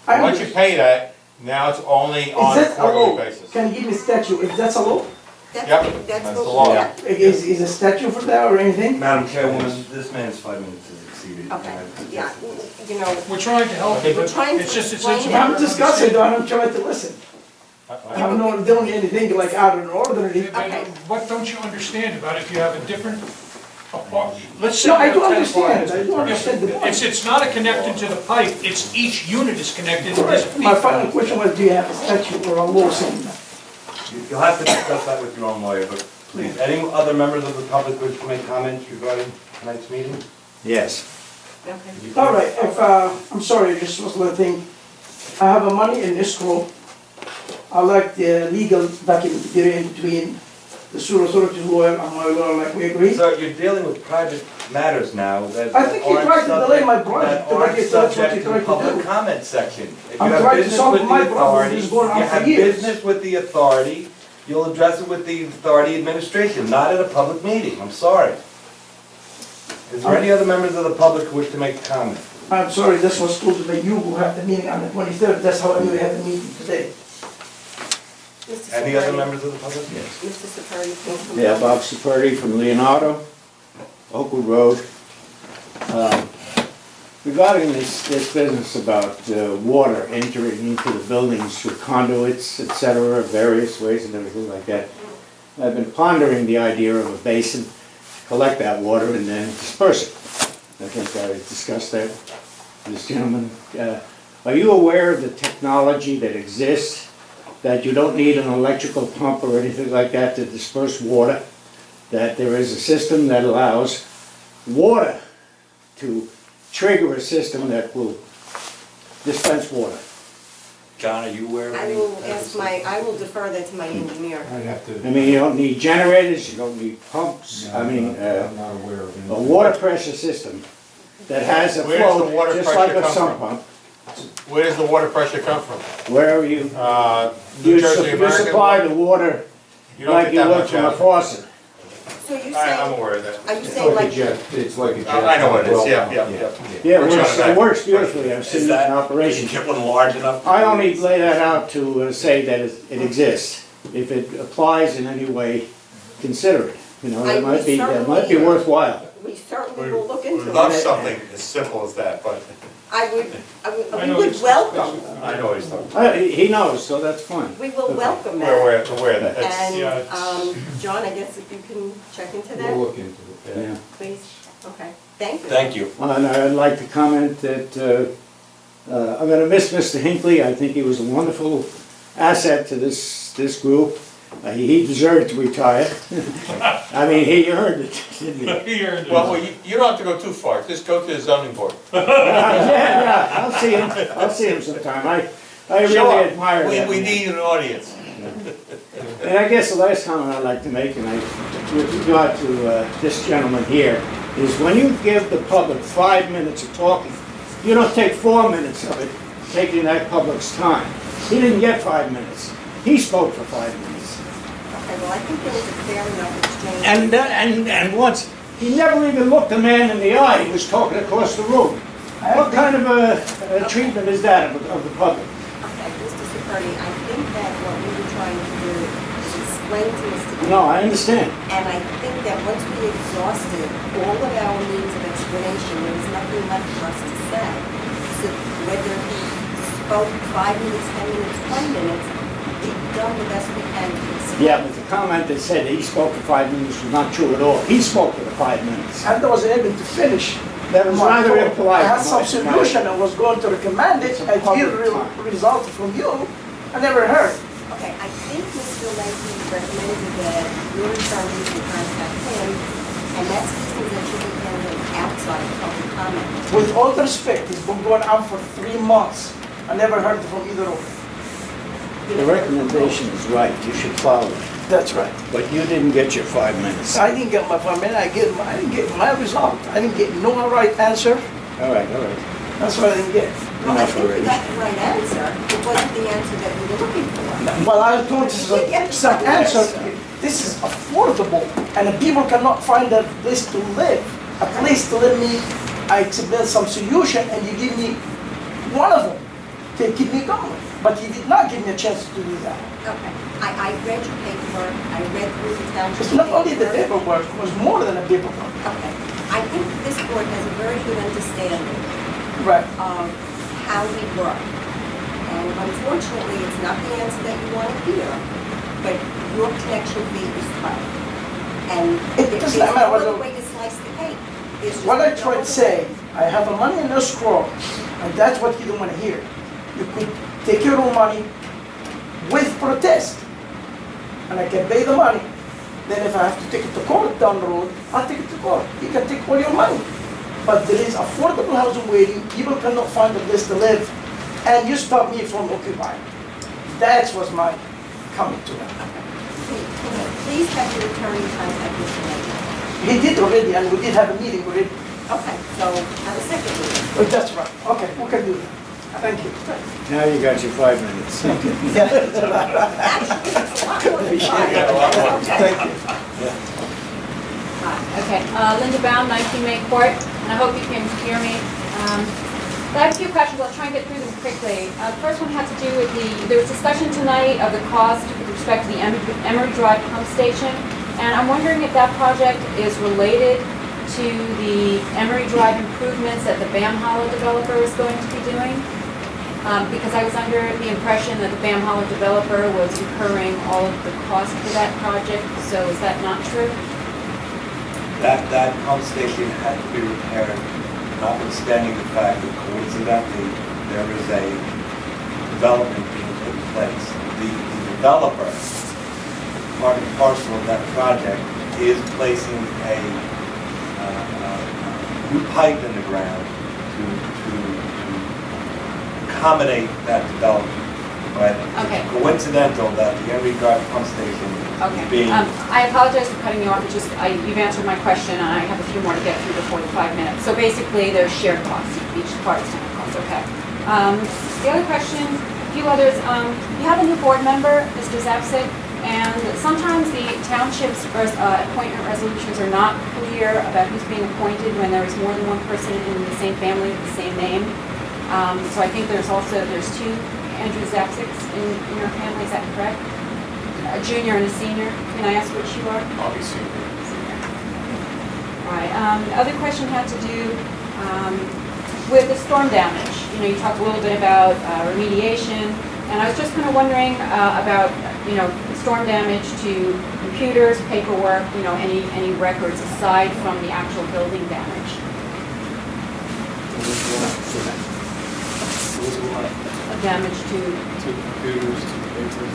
I Once you pay that, now it's only Is on a that a law? quarterly basis. Can you give me a statute, if that's a law? Yep, that's that's what the law. yeah. Is a statute for that or anything? Madam Chairwoman, this man's 5 minutes has exceeded. Okay, yeah, you know, We're trying to help you, We're but trying to it's just, it's. explain it. I'm discussing, though, I'm trying to listen. I'm not doing anything like out of order. Okay. What don't you understand about if you have a different, let's say. No, you I have do 10 understand, pipes. I do understand the point. It's not a connected to the pipe, it's each unit is connected, and there's a fee. My final question was, do you have a statute or a law saying that? You'll have to discuss that with your own lawyer, but please, any other members of the public wish to make comments regarding tonight's meeting? Yes. okay. All right, if, I'm sorry, just was one thing. I have a money in escrow. I like the legal document between the sewer authority's lawyer and my lawyer, like we agreed. So you're dealing with private matters now that I think you aren't tried to delay my subject- project, that aren't that's what subject you to tried the to public do. comment section. If you I'm have trying to business solve with my the problem, authority, this is going on you for have years. business with the authority, you'll address it with the authority administration, not at a public meeting, I'm sorry. Is there any other members of the public who wish to make a comment? I'm sorry, this was told to me, you who have the meeting on the 23rd, that's how I knew we had the meeting today. Mr. Any other Saperdi. members of the public? Yes. Mr. Saperdi, please come Yeah, up. Bob Saperdi from Leonardo, Oakwood Road. Regarding this business about water entering into the buildings through conduits, et cetera, various ways and everything like that, I've been pondering the idea of a basin, collect that water and then disperse it. I think I discussed that with this gentleman. Are you aware of the technology that exists, that you don't need an electrical pump or anything like that to disperse water? That there is a system that allows water to trigger a system that will dispense water? John, are you aware of I any? will ask I will defer that to my engineer. I'd have to. I mean, you don't need generators, you don't need pumps, I mean, I'm not aware of any. a water pressure system that has a Where does the flow, water just like pressure a come sump from? pump. Where does the water pressure come from? Where you, New you Jersey you American? supply the water You don't like get you that would much from a out. faucet. So you're I'm saying, aware of that. are you It's saying like a like, jet, it's like a jet. I know what it is, well yeah, pump, yeah. Yeah, Works on that. it works beautifully, I've seen Is it in that, operation. get one large enough? I only lay that out to say that it exists. If it applies in any way, consider it. You know, that might be certainly- worthwhile. we certainly will look into We'd love it. something as simple as that, but I We know would he's- welcome, I know what he's talking about. He knows, so that's fine. we will welcome We're that. aware of that. It's- Yeah, And, it's- John, I guess if you can check into We'll that, look into it. Yeah. please, okay, thank you. Thank you. And I'd like to comment that I'm gonna miss Mr. Hinckley. I think he was a wonderful asset to this group. He deserved to retire. I mean, he earned it, didn't he? Well, you don't have to go too far, just go to the zoning board. Yeah, I'll see him sometime. I Show really up. admire that. We man. need an audience. And I guess the last comment I'd like to make, with regard to this gentleman here, is when you give the public 5 minutes of talking, you don't take 4 minutes of it, taking that public's time. He didn't get 5 minutes. He spoke for 5 minutes. Okay, well, I think there was a fair enough exchange. And once, he never even looked the man in the eye. He was talking across the room. What kind of a treatment is that of the public? Okay, Mr. Saperdi, I think that what we were trying to do is explain to Mr. No, I understand. And I think that once we exhausted all of our means of explanation, there was nothing left for us to say. So whether he spoke 5 minutes, 10 minutes, 20 minutes, we've done the best we can to explain. Yeah, but the comment that said he spoke for 5 minutes was not true at all. He spoke for the 5 minutes. And I wasn't able to finish. That was my rather talk. impolite. I had some solution and was going to recommend it, It's a I hear public time. result from you, I never heard. Okay, I think Mr. Lanky recommended that your attorneys would contact him, and that's something that should be handled outside of public comment. With all due respect, it's been going on for 3 months. I never heard from either of them. The recommendation is right, you should follow it, That's right. but you didn't get your 5 minutes. I didn't get my 5 minutes, I didn't get my result. I didn't get no right answer, All right. that's what I didn't get. Well, I Enough think you already. got the right answer, it wasn't the answer that you were looking for. Well, I was told this is some answer, this is affordable, and the people cannot find a place to live. A place to live me, I explain some solution, and you give me one of them to keep me going. But you did not give me a chance to do that. Okay, I read your paperwork, I read through the township. It's not only the paperwork, it was more than a paperwork. Okay, I think this board has a very good understanding Right. of how we work. And unfortunately, it's not the answer that you want to hear, but your connection fee is high. And It there's doesn't no matter other what way to slice the cake. There's just What I no tried other to say, way. I have a money in escrow, and that's what you don't want to hear. You could take your own money with protest, and I can pay the money. Then if I have to take it to court down the road, I'll take it to court. You can take all your money. But there is affordable housing waiting, people cannot find a place to live, and you stop me from occupying. That was my comment to them. Please have your attorney contact Mr. Knight. He did already, and we did have a meeting already. Okay, so have a second meeting. Oh, that's right, okay, we can do that. Thank you. Now you got your 5 minutes. Yeah. Actually, it's a lot more than five. Thank you. Hi, okay, Linda Baum, 19 Main Court, and I hope you can hear me. I have a few questions, I'll try and get through them quickly. The first one had to do with there was discussion tonight of the cost with respect to the Emery Drive pump station, and I'm wondering if that project is related to the Emery Drive improvements that the Bam Hollow developer is going to be doing. Because I was under the impression that the Bam Hollow developer was incurring all of the cost for that project, so is that not true? That pump station had to be repaired, notwithstanding the fact that coincidentally, there is a development being put in place. The developer, part and parcel of that project, is placing a new pipe in the ground to accommodate that development. But Okay. it's coincidental that the Emery Drive pump station Okay. is being I apologize for cutting you off, it's just, you've answered my question, and I have a few more to get through before the 5 minutes. So basically, there's shared costs, each part is going to cost, okay. The other question, a few others, you have a new board member, Mr. Zapsik, and sometimes the township's appointment resolutions are not clear about who's being appointed when there is more than one person in the same family with the same name. So I think there's two Andrew Zapsiks in your family, is that correct? A junior and a senior. Can I ask which you are? Obviously. Senior. All right. The other question had to do with the storm damage. You know, you talked a little bit about remediation, and I was just kind of wondering about, storm damage to computers, paperwork, any records aside from the actual building damage. Damage to computers, to paper.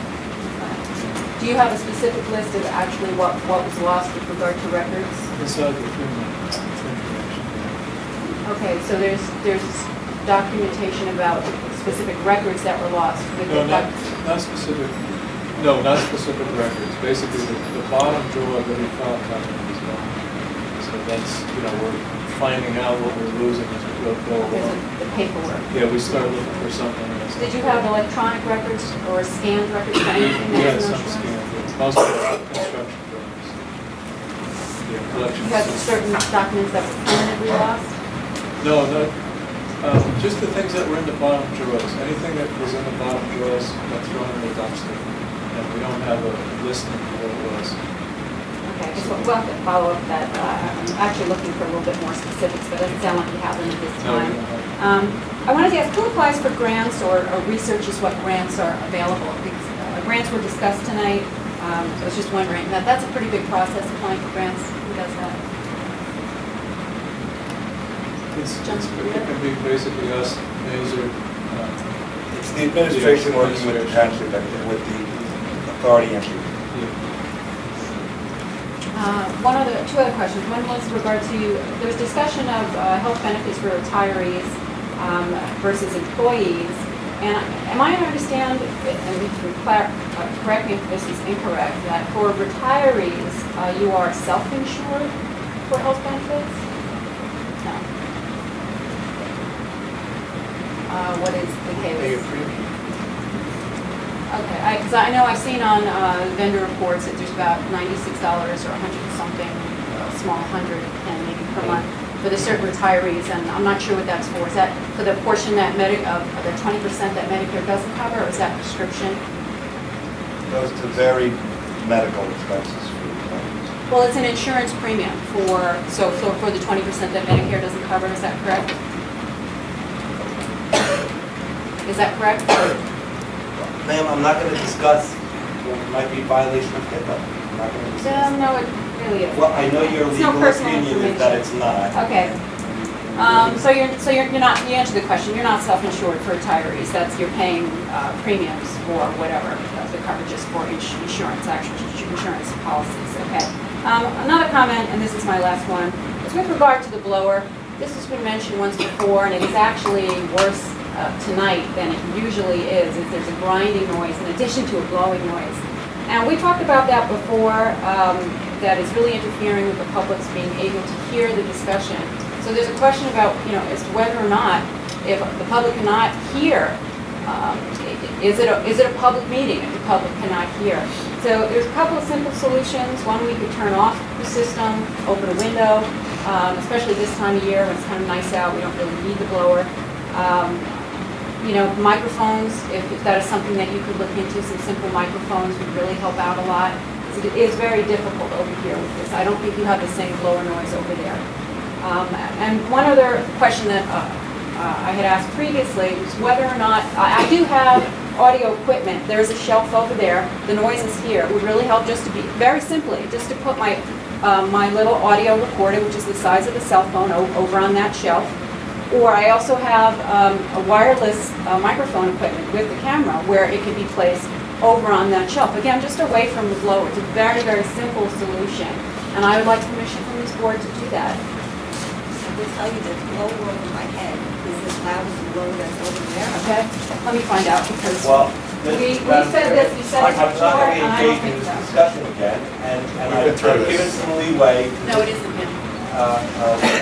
Do you have a specific list of actually what was lost with regard to records? Inside the criminal information. Okay, so there's documentation about specific records that were lost. with No, the not specific, not specific records. Basically, the bottom drawer that we found is gone. So that's, we're finding out what we're losing as we go There's along. the paperwork. Yeah, we start looking for something else. Did you have electronic records or scanned records for anything Yeah, that's in some those scanned, drawers? but mostly construction drawings. Yeah, collections. You had certain documents that were permanently lost? No, just the things that were in the bottom drawers. Anything that was in the bottom drawers got thrown in the dumpster. And we don't have a listing of what it was. Okay, I guess we'll have to follow up that. I'm actually looking for a little bit more specifics, but it doesn't sound like you have them at this No, we time. don't have. I wanted to ask, who applies for grants or researches what grants are available? Because grants were discussed tonight. I was just wondering, that's a pretty big process, applying for grants. Who does that? It can be basically us, Mazer. It's the administration working with the township, with the authority entity. Two other questions. One was in regard to, there was discussion of health benefits for retirees versus employees. And am I to understand, and correct me if this is incorrect, that for retirees, you are self-insured for health benefits? No. What is the Pay a case? premium. Okay, because I know I've seen on vendor reports that there's about $96 or 100 something, small 100 and maybe per month for the certain retirees, and I'm not sure what that's for. Is that for the portion that the 20% that Medicare doesn't cover, or is that prescription? Goes to very medical expenses for retirees. Well, it's an insurance premium for the 20% that Medicare doesn't cover, is that correct? Is that correct? Ma'am, I'm not gonna discuss what might be violation of HIPAA. I'm not gonna discuss. No, it really is. Well, I know your It's no legal personal opinion is that information. it's not. Okay. So you're not, you answered the question, you're not self-insured for retirees, you're paying premiums for whatever, the coverages for insurance, actual insurance policies, okay? Another comment, and this is my last one, is with regard to the blower. This has been mentioned once before, and it is actually worse tonight than it usually is there's a grinding noise in addition to a blowing noise. And we talked about that before, that is really interfering with the public's being able to hear the discussion. So there's a question about, as to whether or not, if the public cannot hear, is it a public meeting if the public cannot hear? So there's a couple of simple solutions. One, we could turn off the system, open a window, especially this time of year when it's kind of nice out, we don't really need the blower. Microphones, if that is something that you could look into, some simple microphones would really help out a lot. It is very difficult over here with this. I don't think you have the same blower noise over there. And one other question that I had asked previously was whether or not, I do have audio equipment. There's a shelf over there. The noise is here. It would really help just to be, very simply, just to put my little audio recorder, which is the size of a cell phone, over on that shelf. Or I also have a wireless microphone equipment with the camera where it can be placed over on that shelf. Again, just away from the blower. It's a very, very simple solution. And I would like permission from this board to do that. I will tell you that the blower over my head is as loud as the blower that's over there. Okay? Let me find out because Well, we said this, we said it I'm not before, going to and I don't engage in think this so. discussion again, and I've given some leeway. No, it isn't him.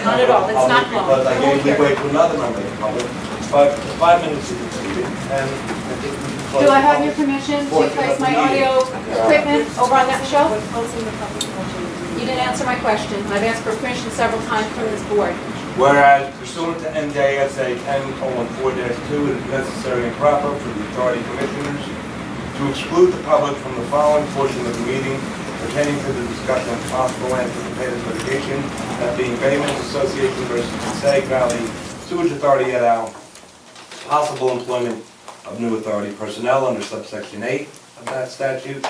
Not at all. It's not long. Because I I won't gave leeway hear. to another member of the public, but the 5 minutes is exceeded, and I think we should close. Do I the have public your permission to portion of place the my meeting. audio equipment over on that shelf? We're closing the public portion. You didn't answer my question. I've asked for permission several times from this board. Whereas pursuant to NJSA 10:4-2, it is necessary and proper for the authority commissioners to exclude the public from the following portion of the meeting pertaining to the discussion of possible anticipated litigation, that being Bayman's Association versus Passaic Valley Sewage Authority et al., possible employment of new authority personnel under subsection 8 of that statute,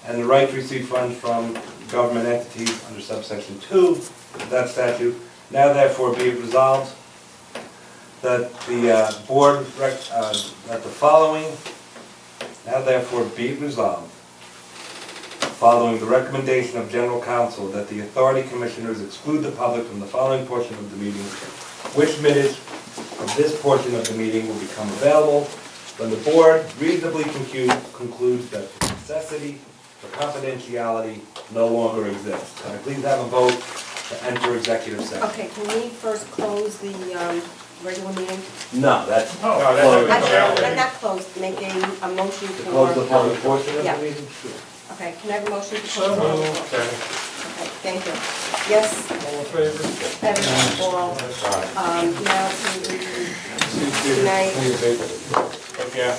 and the right to receive funds from government entities under subsection 2 of that statute. Now therefore be it resolved that the board, that the following, now therefore be it resolved, following the recommendation of General Counsel, that the authority commissioners exclude the public from the following portion of the meeting, which minutes of this portion of the meeting will become available when the board reasonably concludes that the necessity for confidentiality no longer exists. Can I please have a vote to enter executive session? Okay, can we first close the regular meeting? No, that's. No, that's- Actually, not closed, making a motion for. Close the public portion of Yeah. the meeting? Sure. Okay, can I have a motion to So close the public moved. portion? Okay, thank you. Yes, All in favor? everyone, all, now to the, tonight. Yeah.